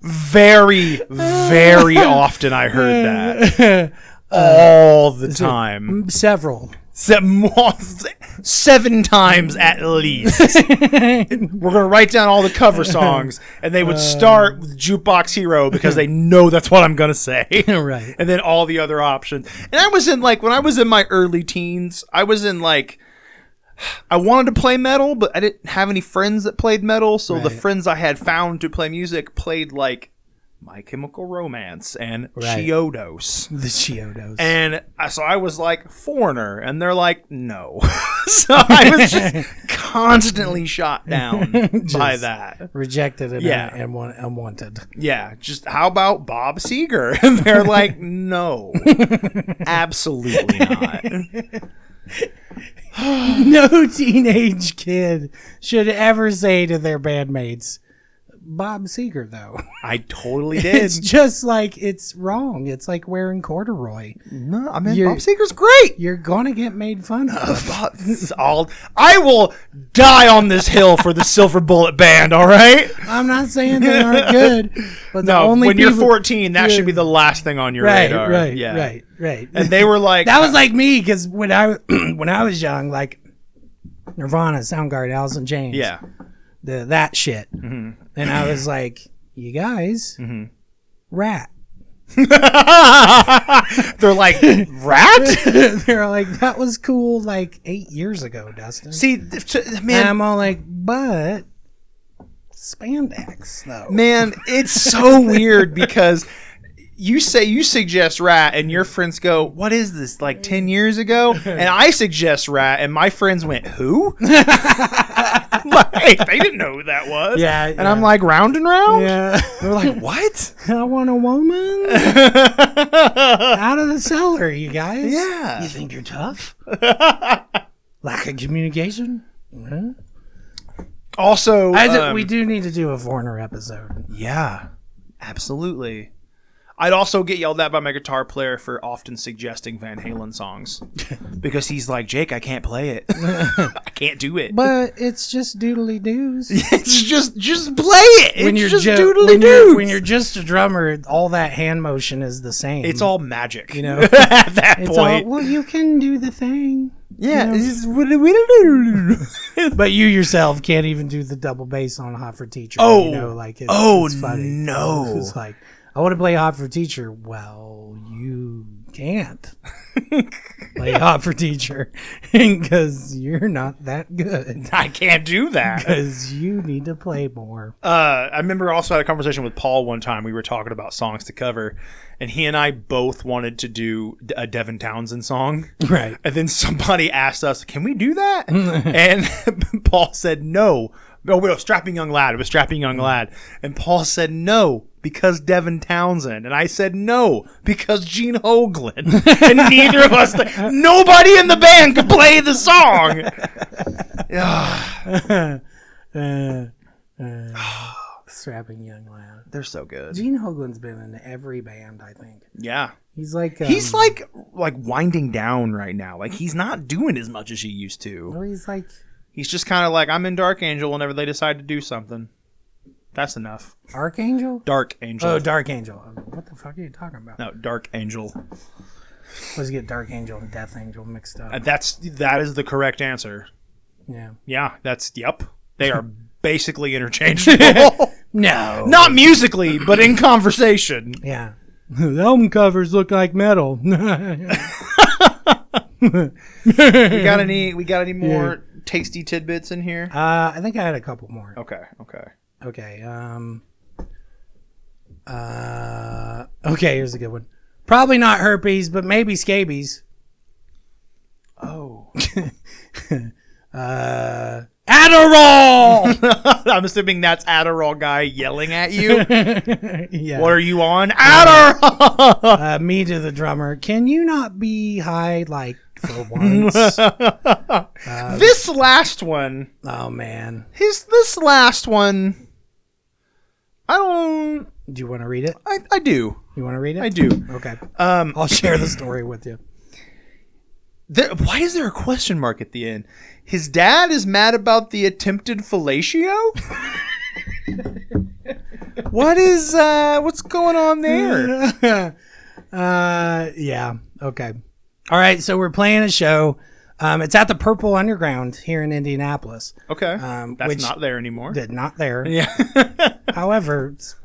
Speaker 5: Very, very often I heard that. All the time.
Speaker 4: Several.
Speaker 5: 7 times at least. We're going to write down all the cover songs, and they would start with Jukebox Hero because they know that's what I'm going to say.
Speaker 4: Right.
Speaker 5: And then all the other options. And I was in, when I was in my early teens, I was in, I wanted to play metal, but I didn't have any friends that played metal, so the friends I had found to play music played, My Chemical Romance and Chiodos.
Speaker 4: The Chiodos.
Speaker 5: And so I was like, Foreigner. And they're like, no. So I was just constantly shot down by that.
Speaker 4: Rejected and,
Speaker 5: Yeah.
Speaker 4: and unwanted.
Speaker 5: Yeah. Just how about Bob Seger? And they're like, no. Absolutely not.
Speaker 4: No teenage kid should ever say to their bandmates, Bob Seger, though.
Speaker 5: I totally did.
Speaker 4: It's just it's wrong. It's like wearing corduroy.
Speaker 5: No, I mean, Bob Seger's great.
Speaker 4: You're going to get made fun of.
Speaker 5: I will die on this hill for the Silver Bullet Band, all right?
Speaker 4: I'm not saying they aren't good. But
Speaker 5: When you're 14, that should be the last thing on your radar.
Speaker 4: Right.
Speaker 5: And they were like...
Speaker 4: That was like me, because when I was young, Nirvana, Soundgarden, Alice in Chains.
Speaker 5: Yeah.
Speaker 4: That shit. Mm-hmm. And I was like, you guys, Rat.
Speaker 5: They're like, Rat?
Speaker 4: They're like, that was cool 8 years ago, Dustin.
Speaker 5: See,
Speaker 4: And
Speaker 5: man,
Speaker 4: I'm all like, but spandex, though.
Speaker 5: man, it's so weird because you suggest Rat and your friends go, what is this, 10 years ago? And I suggest Rat and my friends went, who? They didn't know who that was.
Speaker 4: Yeah.
Speaker 5: And I'm like, Round and Round?
Speaker 4: Yeah.
Speaker 5: They're like, what?
Speaker 4: I want a woman out of the cellar, you guys.
Speaker 5: Yeah.
Speaker 4: You think you're tough? Lack of communication? Huh?
Speaker 5: Also,
Speaker 4: We do need to do a Foreigner episode.
Speaker 5: yeah, absolutely. I'd also get yelled at by my guitar player for often suggesting Van Halen songs because he's like, Jake, I can't play it. I can't do it.
Speaker 4: But it's just doodly doos.
Speaker 5: It's just play it.
Speaker 4: When
Speaker 5: It's
Speaker 4: you're
Speaker 5: just
Speaker 4: ju-
Speaker 5: doodly doos.
Speaker 4: when you're just a drummer, all that hand motion is the same.
Speaker 5: It's all magic,
Speaker 4: You know?
Speaker 5: at that
Speaker 4: It's
Speaker 5: point.
Speaker 4: all, well, you can do the thing.
Speaker 5: Yeah.
Speaker 4: But you yourself can't even do the double bass on Hot for Teacher.
Speaker 5: Oh.
Speaker 4: It's funny.
Speaker 5: No.
Speaker 4: It's like, I want to play Hot for Teacher. Well, you can't. play opera teacher because you're not that good.
Speaker 5: I can't do that.
Speaker 4: Because you need to play more.
Speaker 5: I remember also had a conversation with Paul one time. We were talking about songs to cover, and he and I both wanted to do a Devin Townsend song.
Speaker 4: Right.
Speaker 5: And then somebody asked us, can we do that? And Paul said no. No, Strapping Young Lad. It was Strapping Young Lad. And Paul said no, because Devin Townsend. And I said no, because Gene Hoglan. And neither of us, nobody in the band could play the song.
Speaker 4: Strapping Young Lad.
Speaker 5: They're so good.
Speaker 4: Gene Hoglan's been in every band, I think.
Speaker 5: Yeah.
Speaker 4: He's like...
Speaker 5: he's like winding down right now. Like, he's not doing as much as he used to.
Speaker 4: Well, he's like...
Speaker 5: He's just kind of like, I'm in Dark Angel whenever they decide to do something. That's enough.
Speaker 4: Archangel?
Speaker 5: Dark Angel.
Speaker 4: Oh, Dark Angel. What the fuck are you talking about?
Speaker 5: No, Dark Angel.
Speaker 4: Let's get Dark Angel and Death Angel mixed up.
Speaker 5: That is the correct answer.
Speaker 4: Yeah.
Speaker 5: Yeah, yep. They are basically interchangeable.
Speaker 4: No.
Speaker 5: Not musically, but in conversation.
Speaker 4: Yeah. The album covers look like metal.
Speaker 5: We got any more tasty tidbits in here?
Speaker 4: I think I had a couple more.
Speaker 5: Okay.
Speaker 4: Okay. Okay, here's a good one. Probably not herpes, but maybe scabies.
Speaker 5: Oh.
Speaker 4: Adderall!
Speaker 5: I'm assuming that's Adderall guy yelling at you.
Speaker 4: Yeah.
Speaker 5: What are you on? Adderall!
Speaker 4: Me to the drummer. Can you not be high, like, for once?
Speaker 5: This last one.
Speaker 4: Oh, man.
Speaker 5: This last one. I don't.
Speaker 4: Do you want to read it?
Speaker 5: I do.
Speaker 4: You want to read it?
Speaker 5: I do.
Speaker 4: Okay. I'll share the story with you.
Speaker 5: Why is there a question mark at the end? His dad is mad about the attempted fellatio? What's going on there?
Speaker 4: Yeah. Okay. All right. So we're playing a show. It's at the Purple Underground here in Indianapolis.
Speaker 5: Okay. That's
Speaker 4: which
Speaker 5: not there anymore.
Speaker 4: Not there.
Speaker 5: Yeah.
Speaker 4: However, it's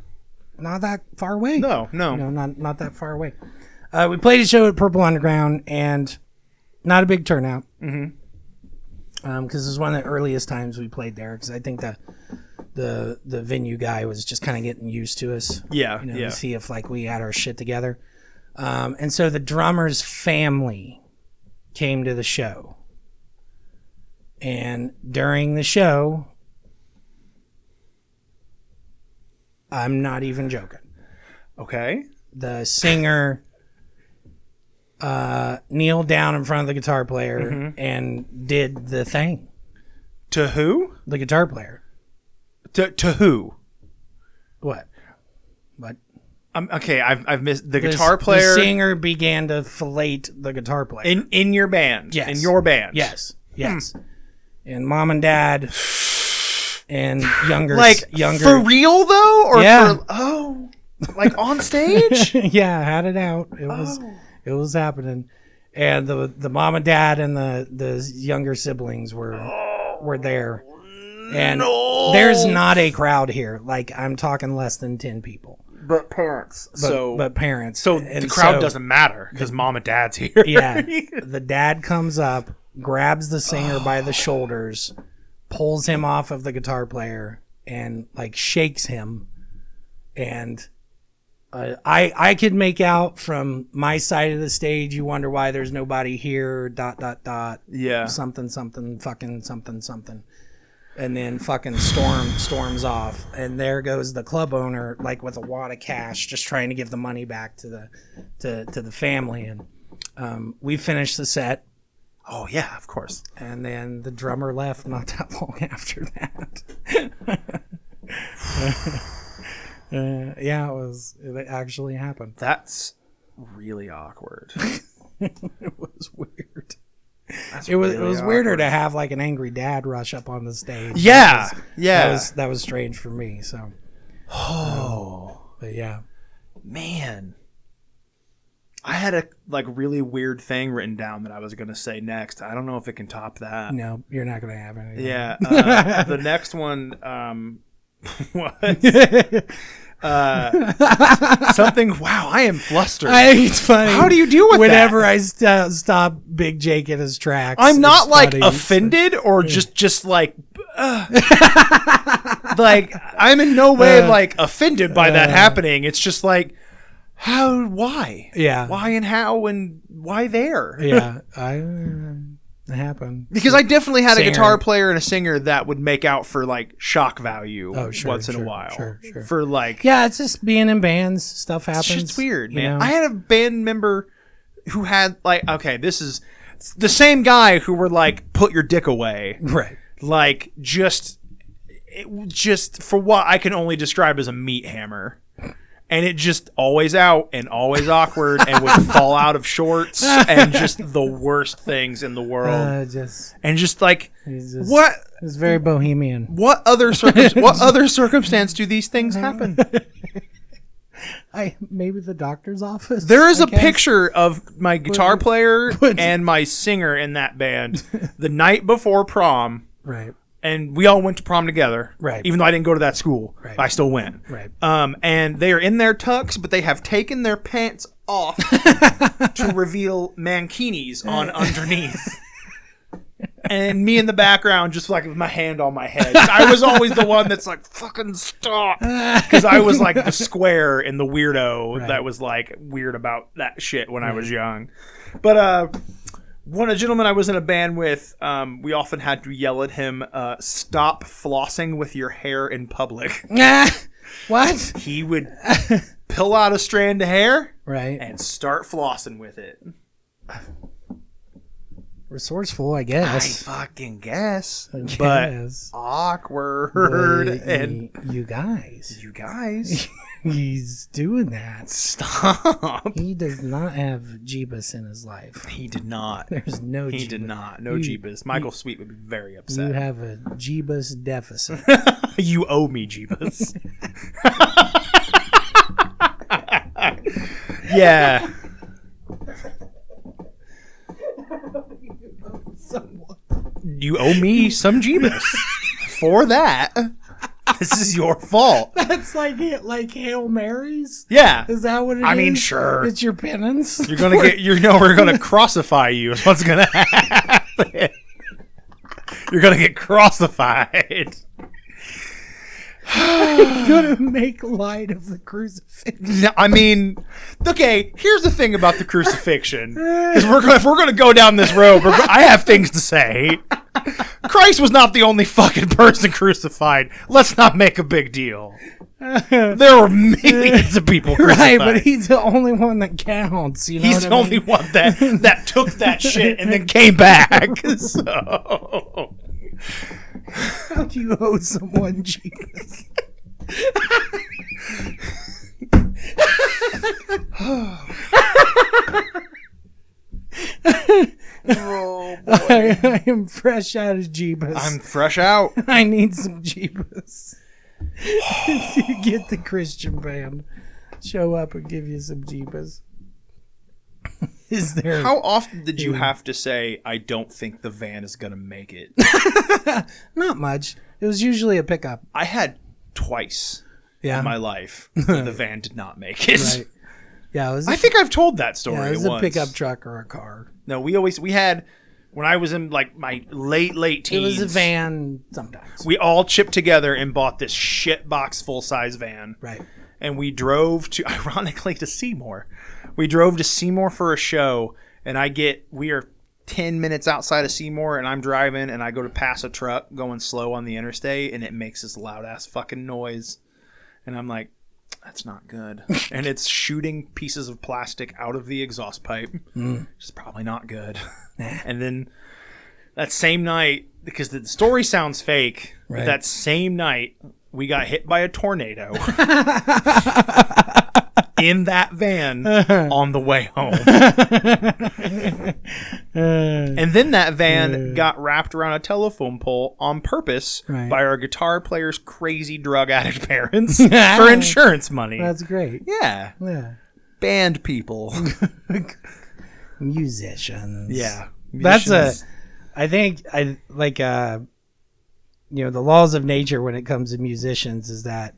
Speaker 4: not that far away.
Speaker 5: No.
Speaker 4: Not that far away. We played a show at Purple Underground and not a big turnout. Mm-hmm. Because it was one of the earliest times we played there. Because I think the venue guy was just kind of getting used to us.
Speaker 5: Yeah.
Speaker 4: To see if like we had our shit together. And so the drummer's family came to the show. And during the show, I'm not even joking.
Speaker 5: Okay.
Speaker 4: The singer kneeled down in front of the guitar player and did the thing.
Speaker 5: To who?
Speaker 4: The guitar player.
Speaker 5: To who?
Speaker 4: What?
Speaker 5: Okay, I've missed the guitar player.
Speaker 4: The singer began to fillet the guitar player.
Speaker 5: In your band?
Speaker 4: Yes.
Speaker 5: In your band?
Speaker 4: Yes. And mom and dad and younger
Speaker 5: for real though? Or
Speaker 4: yeah.
Speaker 5: Like on stage?
Speaker 4: Yeah, had it out. It was happening. And the mom and dad and the younger siblings were there. And there's not a crowd here. Like I'm talking less than 10 people.
Speaker 5: But parents.
Speaker 4: But parents.
Speaker 5: So the crowd doesn't matter because mom and dad's here.
Speaker 4: Yeah. The dad comes up, grabs the singer by the shoulders, pulls him off of the guitar player, and like shakes him. And I could make out from my side of the stage. You wonder why there's nobody here. ...
Speaker 5: Yeah.
Speaker 4: Something. Fucking something. And then fucking storms off, and there goes the club owner, like with a wad of cash, just trying to give the money back to the family. And we finished the set.
Speaker 5: Oh yeah, of course.
Speaker 4: And then the drummer left not that long after that. Yeah, it actually happened.
Speaker 5: That's really awkward.
Speaker 4: It was weird. It was weirder to have like an angry dad rush up on the stage.
Speaker 5: Yeah,
Speaker 4: That was strange for me. So, but yeah,
Speaker 5: man, I had a really weird thing written down that I was gonna say next. I don't know if it can top that.
Speaker 4: No, you're not gonna have anything.
Speaker 5: Yeah, the next one was Something. Wow, I am flustered.
Speaker 4: I think it's funny.
Speaker 5: How do you deal with
Speaker 4: whenever
Speaker 5: that?
Speaker 4: I stop Big Jake in his tracks?
Speaker 5: I'm not
Speaker 4: it's
Speaker 5: like
Speaker 4: funny.
Speaker 5: offended or just like. Like I'm in no way like offended by that happening. It's just like why?
Speaker 4: Yeah.
Speaker 5: Why and how and why there?
Speaker 4: Yeah, it happened.
Speaker 5: Because I definitely had
Speaker 4: Singer.
Speaker 5: a guitar player and a singer that would make out for like shock value once in a while.
Speaker 4: Sure.
Speaker 5: For like
Speaker 4: Yeah, it's just being in bands. Stuff happens.
Speaker 5: it's just weird,
Speaker 4: you
Speaker 5: man.
Speaker 4: know?
Speaker 5: I had a band member who had like this is the same guy who were like put your dick away.
Speaker 4: Right.
Speaker 5: Like just for what I can only describe as a meat hammer. And it just always out and always awkward and would fall out of shorts and just the worst things in the world. And just like what?
Speaker 4: It's very bohemian.
Speaker 5: What other circumstance do these things happen?
Speaker 4: Maybe the doctor's office.
Speaker 5: There is
Speaker 4: I
Speaker 5: a
Speaker 4: guess.
Speaker 5: picture of my guitar player and my singer in that band the night before prom.
Speaker 4: Right.
Speaker 5: And we all went to prom together.
Speaker 4: Right.
Speaker 5: Even though I didn't go to that school.
Speaker 4: Right.
Speaker 5: I still went.
Speaker 4: Right.
Speaker 5: And they are in their tux, but they have taken their pants off to reveal mankinis on underneath. And me in the background, just like with my hand on my head. I was always the one that's like, fucking stop. Because I was like the square and the weirdo that was like weird about that shit when I was young. But, a gentleman I was in a band with, we often had to yell at him, stop flossing with your hair in public.
Speaker 4: What?
Speaker 5: He would pull out a strand of hair and start flossing with it.
Speaker 4: Resourceful, I guess.
Speaker 5: I fucking guess.
Speaker 4: I
Speaker 5: But
Speaker 4: guess.
Speaker 5: awkward.
Speaker 4: But
Speaker 5: And
Speaker 4: you guys. He's doing that.
Speaker 5: Stop.
Speaker 4: He does not have Jeebus in his life.
Speaker 5: He did not.
Speaker 4: There's no
Speaker 5: He
Speaker 4: Jeebus.
Speaker 5: did not. No Jeebus. Michael Sweet would be very
Speaker 4: You
Speaker 5: upset.
Speaker 4: have a Jeebus deficit.
Speaker 5: You owe me Jeebus. Yeah. You owe me some Jeebus. For that, this is your fault.
Speaker 4: That's like Hail Marys?
Speaker 5: Yeah.
Speaker 4: Is that what it is?
Speaker 5: I mean, sure.
Speaker 4: It's your penance?
Speaker 5: You're gonna get. We're gonna crucify you. Is what's gonna happen. You're gonna get crucified.
Speaker 4: You're gonna make light of the crucifix.
Speaker 5: No, I mean, okay. Here's the thing about the crucifixion, because if we're gonna go down this road, I have things to say. Christ was not the only fucking person crucified. Let's not make a big deal. There were millions of people crucified.
Speaker 4: Right, but he's the only one that counts. You know
Speaker 5: He's
Speaker 4: what
Speaker 5: the
Speaker 4: I
Speaker 5: only
Speaker 4: mean?
Speaker 5: one that took that shit and then came back. So.
Speaker 4: How do you owe someone Jesus?
Speaker 5: Oh, boy.
Speaker 4: I am fresh out of Jeebus.
Speaker 5: I'm fresh out.
Speaker 4: I need some Jeebus. You get the Christian band. Show up and give you some Jeebus. Is there...
Speaker 5: How often did you have to say, I don't think the van is going to make it?
Speaker 4: Not much. It was usually a pickup.
Speaker 5: I had twice
Speaker 4: Yeah.
Speaker 5: in my life where the van did not make it.
Speaker 4: Right. Yeah, it was
Speaker 5: I think I've told that story
Speaker 4: it was
Speaker 5: once.
Speaker 4: a pickup truck or a car.
Speaker 5: No, we had, when I was in like my late
Speaker 4: It
Speaker 5: teens.
Speaker 4: was a van sometimes.
Speaker 5: We all chipped together and bought this shit box full-size van.
Speaker 4: Right.
Speaker 5: And we drove to, ironically, to Seymour. We drove to Seymour for a show, and we are 10 minutes outside of Seymour, and I'm driving, and I go to pass a truck going slow on the interstate, and it makes this loud-ass fucking noise. And I'm like, that's not good. And it's shooting pieces of plastic out of the exhaust pipe. It's probably not good. And then that same night, because the story sounds fake,
Speaker 4: Right.
Speaker 5: but that same night, we got hit by a tornado in that van on the way home. And then that van got wrapped around a telephone pole on purpose
Speaker 4: Right.
Speaker 5: by our guitar player's crazy drug addict parents for insurance money.
Speaker 4: That's great.
Speaker 5: Yeah.
Speaker 4: Yeah.
Speaker 5: Band people.
Speaker 4: Musicians.
Speaker 5: Yeah.
Speaker 4: That's
Speaker 5: Musicians.
Speaker 4: I think the laws of nature when it comes to musicians is that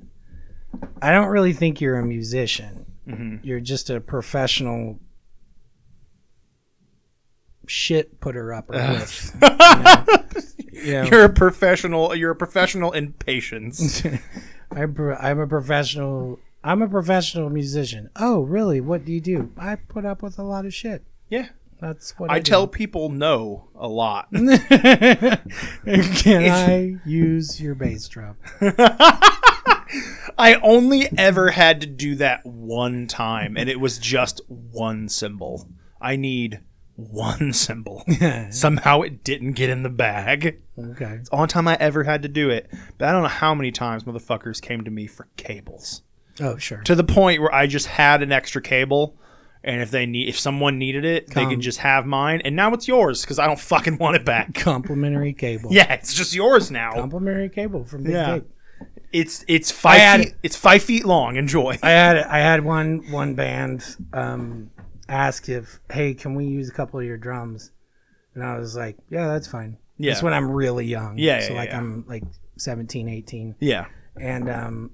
Speaker 4: I don't really think you're a musician.
Speaker 5: Mm-hmm.
Speaker 4: You're just a professional shit putter upper with.
Speaker 5: You're a professional. You're a professional in patience.
Speaker 4: I'm a professional. I'm a professional musician. Oh, really? What do you do? I put up with a lot of shit.
Speaker 5: Yeah.
Speaker 4: That's what
Speaker 5: I
Speaker 4: do.
Speaker 5: tell people no a lot.
Speaker 4: Can I use your bass drum?
Speaker 5: I only ever had to do that one time, and it was just one cymbal. I need one cymbal. Somehow it didn't get in the bag.
Speaker 4: Okay.
Speaker 5: It's the only time I ever had to do it. But I don't know how many times motherfuckers came to me for cables.
Speaker 4: Oh, sure.
Speaker 5: To the point where I just had an extra cable, and if someone needed it, they could just have mine, and now it's yours because I don't fucking want it back.
Speaker 4: Complimentary cable.
Speaker 5: Yeah, it's just yours now.
Speaker 4: Complimentary cable from Big-Jake.
Speaker 5: It's 5 feet. It's 5 feet long. Enjoy.
Speaker 4: I had one band ask if, hey, can we use a couple of your drums? And I was like, yeah, that's fine.
Speaker 5: Yeah.
Speaker 4: That's when I'm really young.
Speaker 5: Yeah.
Speaker 4: So
Speaker 5: Yeah.
Speaker 4: I'm like 17, 18.
Speaker 5: Yeah.
Speaker 4: And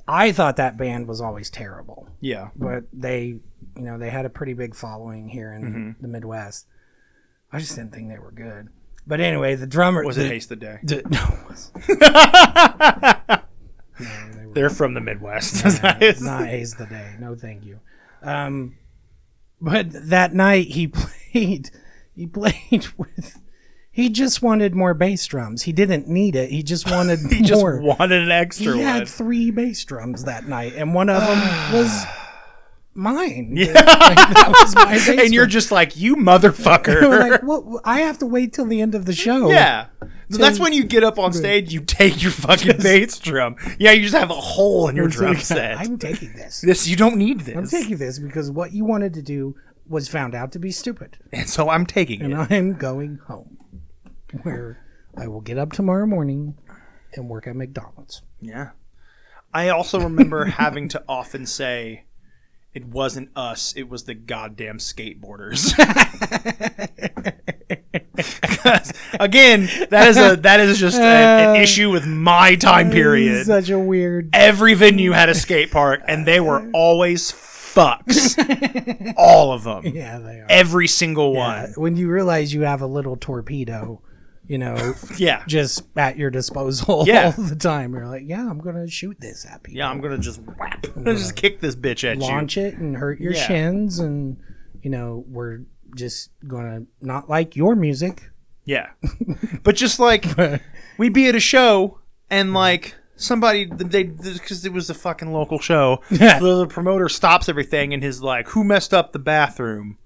Speaker 4: I thought that band was always terrible.
Speaker 5: Yeah.
Speaker 4: But they had a pretty big following here in the Midwest. I just didn't think they were good. But anyway, the drummer...
Speaker 5: Was it Haste the Day?
Speaker 4: No, it wasn't. No,
Speaker 5: They're from the Midwest.
Speaker 4: not Haze the Day. No, thank you. But that night he played with... He just wanted more bass drums. He didn't need it. He just wanted more.
Speaker 5: He just wanted an extra
Speaker 4: He
Speaker 5: one.
Speaker 4: had 3 bass drums that night, and one of them was mine.
Speaker 5: Yeah.
Speaker 4: That was my bass
Speaker 5: And you're
Speaker 4: drum.
Speaker 5: just like, you motherfucker.
Speaker 4: Like, what? I have to wait till the end of the show.
Speaker 5: Yeah. So that's when you get up on stage, you take your fucking bass drum. Yeah, you just have a hole in your drum set.
Speaker 4: I'm taking this.
Speaker 5: This, you don't need this.
Speaker 4: I'm taking this because what you wanted to do was found out to be stupid.
Speaker 5: And so I'm taking
Speaker 4: And
Speaker 5: it.
Speaker 4: I'm going home, where I will get up tomorrow morning and work at McDonald's.
Speaker 5: Yeah. I also remember having to often say, it wasn't us, it was the goddamn skateboarders. Because, again, that is just an issue with my time period.
Speaker 4: Such a weird...
Speaker 5: Every venue had a skate park, and they were always fucks. All of them.
Speaker 4: Yeah, they are.
Speaker 5: Every single one.
Speaker 4: When you realize you have a little torpedo,
Speaker 5: Yeah.
Speaker 4: just at your disposal
Speaker 5: Yeah.
Speaker 4: all the time, you're like, yeah, I'm going to shoot this at people.
Speaker 5: Yeah, I'm going to just whap. I'm going to just kick this bitch at
Speaker 4: Launch it and hurt your
Speaker 5: Yeah.
Speaker 4: shins, and, we're just going to not like your music.
Speaker 5: Yeah. But just like, we'd be at a show, and like, somebody, because it was a fucking local show, the promoter stops everything and is like, who messed up the bathroom?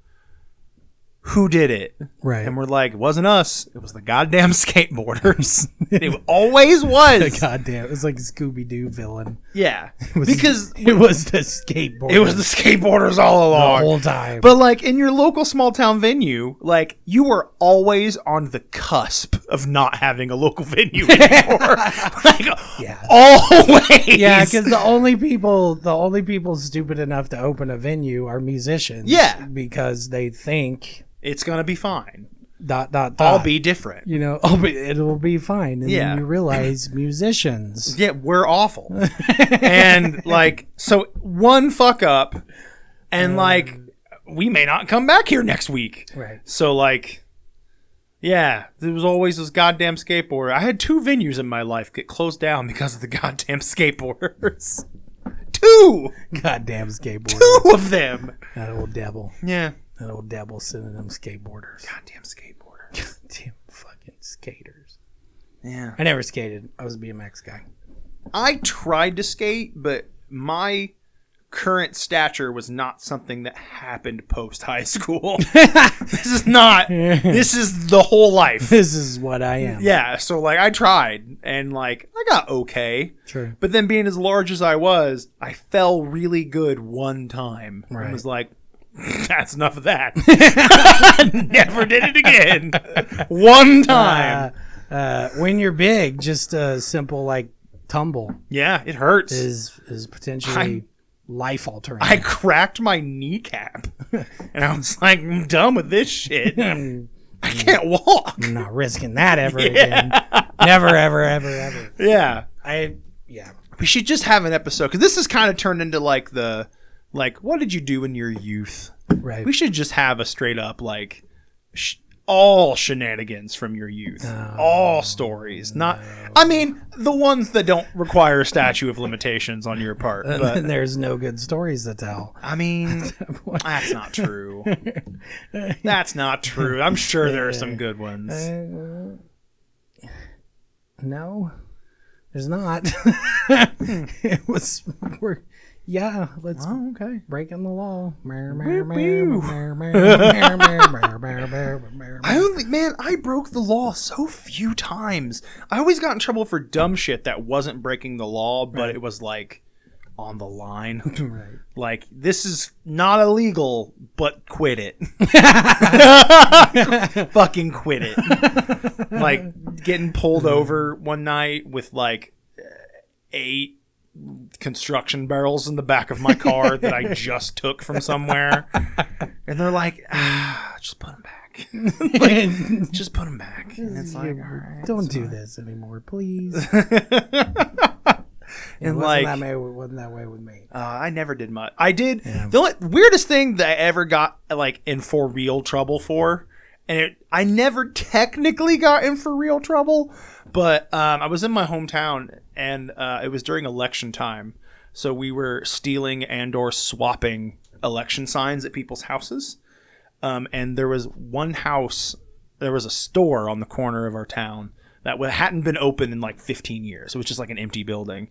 Speaker 5: Who did it?
Speaker 4: Right.
Speaker 5: And we're like, it wasn't us. It was the goddamn skateboarders. It always was.
Speaker 4: Goddamn, it was like a Scooby-Doo villain.
Speaker 5: Yeah. Because
Speaker 4: It was the skateboard.
Speaker 5: it was the skateboarders all along.
Speaker 4: the whole time.
Speaker 5: But like in your local small town venue, like you were always on the cusp of not having a local venue anymore. Like always.
Speaker 4: Yeah, because the only people stupid enough to open a venue are musicians.
Speaker 5: Yeah.
Speaker 4: Because they think ...
Speaker 5: It's gonna be fine.
Speaker 4: I'll
Speaker 5: be different.
Speaker 4: it'll be fine. And
Speaker 5: Yeah.
Speaker 4: then you realize musicians.
Speaker 5: Yeah, we're awful. And like, so one fuck up, and like, we may not come back here next week.
Speaker 4: Right.
Speaker 5: So like, yeah, there was always this goddamn skateboarder. I had 2 venues in my life get closed down because of the goddamn skateboarders. 2!
Speaker 4: Goddamn skateboarders.
Speaker 5: 2 of them!
Speaker 4: That old devil.
Speaker 5: Yeah.
Speaker 4: That old devil sending them skateboarders.
Speaker 5: Goddamn skateboarders.
Speaker 4: Goddamn fucking skaters.
Speaker 5: Yeah.
Speaker 4: I never skated. I was a BMX guy.
Speaker 5: I tried to skate, but my current stature was not something that happened post high school. This is not. This is the whole life.
Speaker 4: This is what I am.
Speaker 5: Yeah, so like I tried and like I got okay.
Speaker 4: True.
Speaker 5: But then being as large as I was, I fell really good one time.
Speaker 4: Right.
Speaker 5: I was like, that's enough of that. Never did it again. One time.
Speaker 4: When you're big, just a simple like tumble
Speaker 5: Yeah, it hurts.
Speaker 4: is potentially life altering.
Speaker 5: I cracked my kneecap, and I was like, I'm done with this shit. I can't walk.
Speaker 4: I'm not risking that ever again. Never, ever, ever, ever.
Speaker 5: Yeah.
Speaker 4: I
Speaker 5: We should just have an episode, because this has kind of turned into like what did you do in your youth?
Speaker 4: Right.
Speaker 5: We should just have a straight up like all shenanigans from your youth, all stories. Not, I mean, the ones that don't require a statute of limitations on your part. But
Speaker 4: And there's no good stories to tell.
Speaker 5: I mean, that's not true. That's not true. I'm sure there are some good ones.
Speaker 4: No, there's not. It was. Let's
Speaker 5: okay.
Speaker 4: breaking the law.
Speaker 5: I broke the law so few times. I always got in trouble for dumb shit that wasn't breaking the law, but it was like on the line.
Speaker 4: Right.
Speaker 5: Like, this is not illegal, but quit it. Fucking quit it. Like, getting pulled over one night with like 8 construction barrels in the back of my car that I just took from somewhere. And they're like, just put them back. Like, just put them back. And it's like, all right,
Speaker 4: don't do this anymore, please.
Speaker 5: And
Speaker 4: wasn't that way with me.
Speaker 5: I never did much. I did. Yeah. The only weirdest thing that I ever got like in for real trouble for, and I never technically got in for real trouble, but I was in my hometown, and it was during election time, so we were stealing and/or swapping election signs at people's houses, and there was one house. There was a store on the corner of our town that hadn't been open in like 15 years. It was just like an empty building.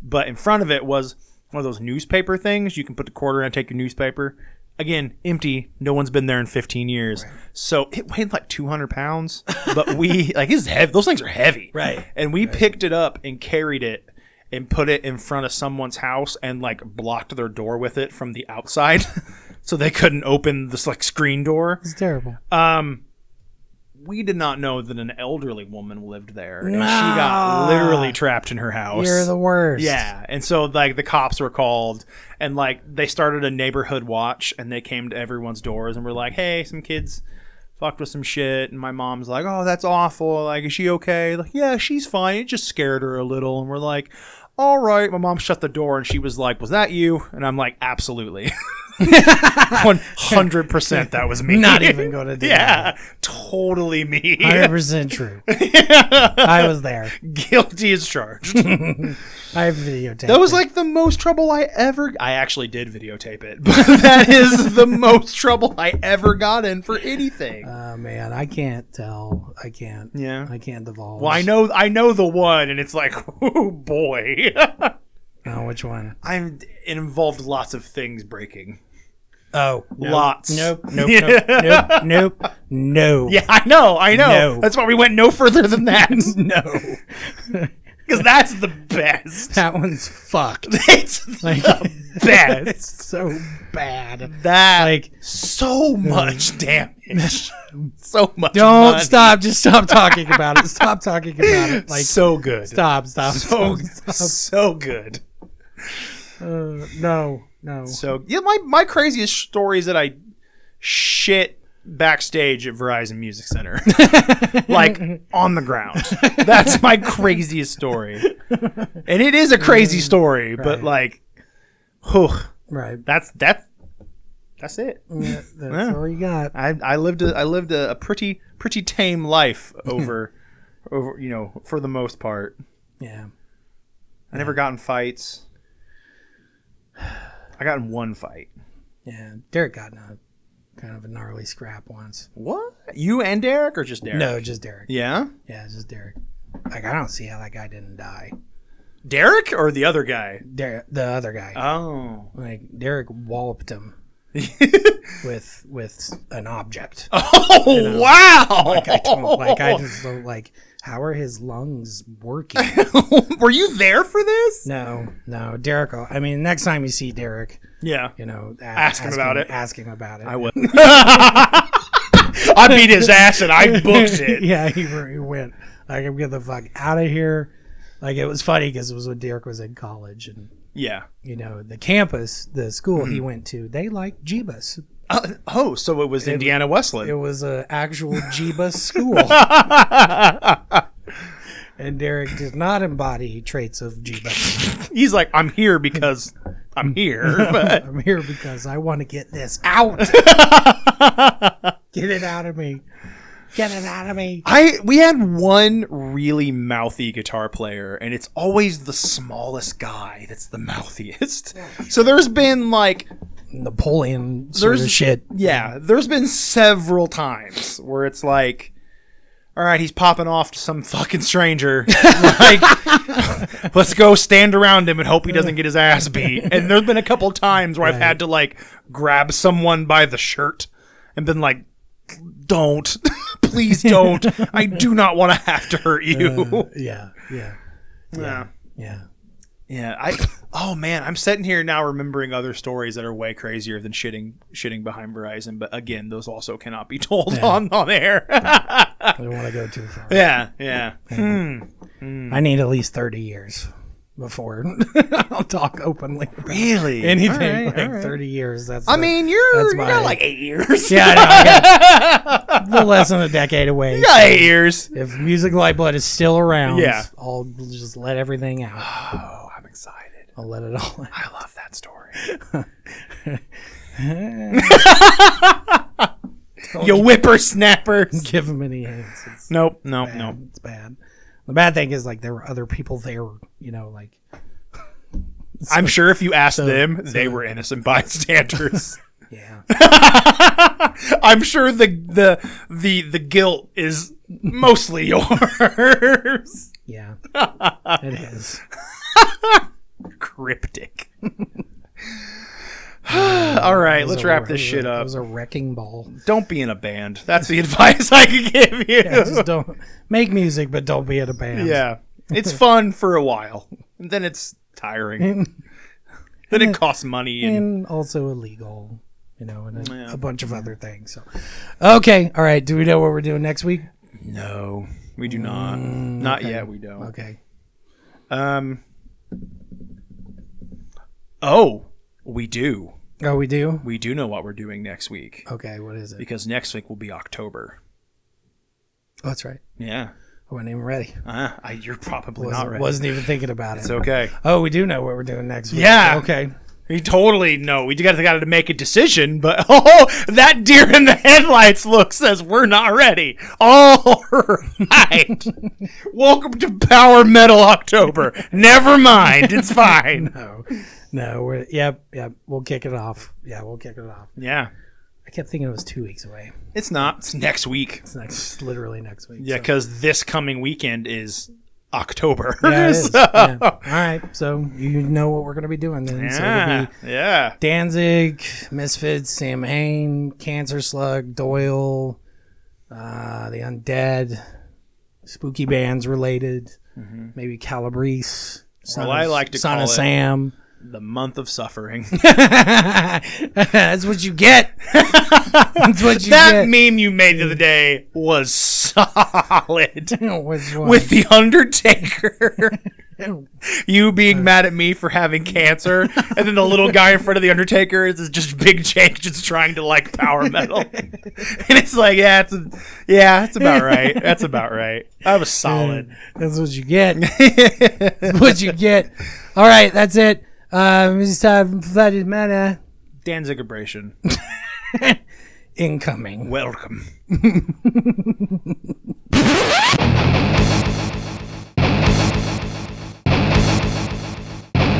Speaker 5: But in front of it was one of those newspaper things. You can put the quarter in and take your newspaper. Again, empty. No one's been there in 15 years. Right. So it weighed like 200 pounds. But it's heavy. Those things are heavy.
Speaker 4: Right.
Speaker 5: And we picked it up and carried it and put it in front of someone's house and like blocked their door with it from the outside. So they couldn't open this like screen door.
Speaker 4: It's terrible.
Speaker 5: We did not know that an elderly woman lived there, and she got literally trapped in her house.
Speaker 4: You're the worst.
Speaker 5: Yeah, and so like the cops were called, and like they started a neighborhood watch, and they came to everyone's doors and were like, "Hey, some kids fucked with some shit," and my mom's like, "Oh, that's awful. Like, is she okay?" Like, "Yeah, she's fine. It just scared her a little," and we're like, "All right." My mom shut the door, and she was like, "Was that you?" And I'm like, "Absolutely." 100% that was me.
Speaker 4: Not even going to do that.
Speaker 5: Totally me.
Speaker 4: 100% true. I was there.
Speaker 5: Guilty as charged.
Speaker 4: I videotaped
Speaker 5: That was like the most trouble I actually did videotape it, but that is the most trouble I ever got in for anything.
Speaker 4: Man, I can't tell. I can't.
Speaker 5: Yeah.
Speaker 4: I can't divulge.
Speaker 5: Well, I know the one, and it's like, oh boy.
Speaker 4: Oh, which one?
Speaker 5: It involved lots of things breaking.
Speaker 4: Oh,
Speaker 5: lots.
Speaker 4: Nope. No.
Speaker 5: Yeah, I know.
Speaker 4: No.
Speaker 5: That's why we went no further than that.
Speaker 4: No.
Speaker 5: Because that's the best.
Speaker 4: That one's fucked.
Speaker 5: It's like the best.
Speaker 4: It's so bad.
Speaker 5: That like so much damage. So much.
Speaker 4: Don't
Speaker 5: money.
Speaker 4: stop. Just stop talking about it. Stop talking about it. Like
Speaker 5: so good.
Speaker 4: Stop.
Speaker 5: So good.
Speaker 4: No.
Speaker 5: So yeah, my craziest story is that I shit backstage at Verizon Music Center, like on the ground. That's my craziest story, and it is a crazy story. Right. But like, whew,
Speaker 4: right?
Speaker 5: That's it.
Speaker 4: Yeah, that's all you got.
Speaker 5: I lived a pretty tame life over for the most part.
Speaker 4: Yeah.
Speaker 5: I never got in fights. I got in one fight.
Speaker 4: Yeah, Derek got in a kind of a gnarly scrap once.
Speaker 5: What? You and Derek, or just Derek?
Speaker 4: No, just Derek.
Speaker 5: Yeah?
Speaker 4: Yeah, just Derek. Like, I don't see how that guy didn't die.
Speaker 5: Derek or the other guy?
Speaker 4: The other guy.
Speaker 5: Oh.
Speaker 4: Like, Derek walloped him with an object.
Speaker 5: Oh, wow!
Speaker 4: I just don't like. How are his lungs working?
Speaker 5: Were you there for this?
Speaker 4: No. Derek, I mean, next time you see Derek,
Speaker 5: yeah,
Speaker 4: ask him about it.
Speaker 5: Ask him
Speaker 4: about it.
Speaker 5: I would. I beat his ass and I booked it.
Speaker 4: Yeah, he went. Like, I'm getting the fuck out of here. Like, it was funny because it was when Derek was in college, and
Speaker 5: yeah,
Speaker 4: the campus, the school he went to, they like Jeebus.
Speaker 5: So it was Indiana Wesleyan.
Speaker 4: It was an actual Jeebus school. And Derek does not embody traits of G-Bus.
Speaker 5: He's like, I'm here because I'm here. But
Speaker 4: I'm here because I want to get this out. Get it out of me. Get it out of me.
Speaker 5: We had one really mouthy guitar player, and it's always the smallest guy that's the mouthiest. So there's been like
Speaker 4: Napoleon sort of shit.
Speaker 5: Yeah, there's been several times where it's like, all right, he's popping off to some fucking stranger. Like, let's go stand around him and hope he doesn't get his ass beat. And there's been a couple times where I've had to like grab someone by the shirt and been like, don't. Please don't. I do not want to have to hurt you.
Speaker 4: Yeah.
Speaker 5: Oh man, I'm sitting here now remembering other stories that are way crazier than shitting behind Verizon. But again, those also cannot be told on air.
Speaker 4: I don't want to go too far.
Speaker 5: Yeah.
Speaker 4: I need at least 30 years before I'll talk openly.
Speaker 5: Really?
Speaker 4: Anything
Speaker 5: All right.
Speaker 4: 30 years. That's.
Speaker 5: You got like 8 years.
Speaker 4: Yeah, I know. A little less than a decade away.
Speaker 5: You got 8 years.
Speaker 4: If Music Lifeblood is still around,
Speaker 5: Yeah.
Speaker 4: I'll just let everything out.
Speaker 5: Oh, I'm excited.
Speaker 4: I'll let it all out.
Speaker 5: I love that story. You whippersnappers.
Speaker 4: Give them any hints. It's
Speaker 5: Nope.
Speaker 4: bad. It's bad. The bad thing is, like, there were other people there, like.
Speaker 5: I'm sure if you asked them, they were innocent bystanders.
Speaker 4: Yeah.
Speaker 5: I'm sure the guilt is mostly yours.
Speaker 4: Yeah. It is.
Speaker 5: Cryptic. All right, let's wrap this shit
Speaker 4: It
Speaker 5: up.
Speaker 4: was a wrecking ball.
Speaker 5: Don't be in a band. That's the advice I could give you.
Speaker 4: Yeah, just don't make music, but don't be in a band.
Speaker 5: Yeah. It's fun for a while. And then it's tiring. Then it costs money.
Speaker 4: And also illegal, and a bunch of other things. So, okay. All right. Do we know what we're doing next week?
Speaker 5: No, we do not. Not
Speaker 4: okay.
Speaker 5: yet, we don't.
Speaker 4: Okay.
Speaker 5: Oh, we do.
Speaker 4: Oh, we do?
Speaker 5: We do know what we're doing next week.
Speaker 4: Okay, what is it?
Speaker 5: Because next week will be October.
Speaker 4: Oh, that's right.
Speaker 5: Yeah.
Speaker 4: I wasn't even ready.
Speaker 5: You're probably not ready.
Speaker 4: Wasn't even thinking about it.
Speaker 5: It's okay.
Speaker 4: Oh, we do know what we're doing next week.
Speaker 5: Yeah.
Speaker 4: Okay.
Speaker 5: We totally know. We got to make a decision, but that deer in the headlights look says we're not ready. All right. Welcome to Power Metal October. Never mind. It's fine.
Speaker 4: No. Yep. We'll kick it off. Yeah, we'll kick it off.
Speaker 5: Yeah.
Speaker 4: I kept thinking it was 2 weeks away.
Speaker 5: It's not. It's next week.
Speaker 4: It's literally next week.
Speaker 5: Yeah, because this coming weekend is October.
Speaker 4: Yeah, it is. Yeah. All right. So you know what we're going to be doing then. So it'll be Danzig, Misfits, Sam Hain, Cancerslug, Doyle, the Undead, spooky bands related, maybe Calabrese,
Speaker 5: I like to
Speaker 4: Son
Speaker 5: call
Speaker 4: of
Speaker 5: it
Speaker 4: Sam.
Speaker 5: the month of suffering.
Speaker 4: That's what you get. That's what you
Speaker 5: that
Speaker 4: get.
Speaker 5: meme you made the other day was solid.
Speaker 4: Which one?
Speaker 5: With the Undertaker. You being mad at me for having cancer, and then the little guy in front of the Undertaker is just Big-Jake just trying to like power metal. And it's like, it's about right. That's about right. That was solid.
Speaker 4: That's what you get. That's what you get. All right, that's it. It's time for that matter.
Speaker 5: Danzigabration.
Speaker 4: Incoming.
Speaker 5: Welcome.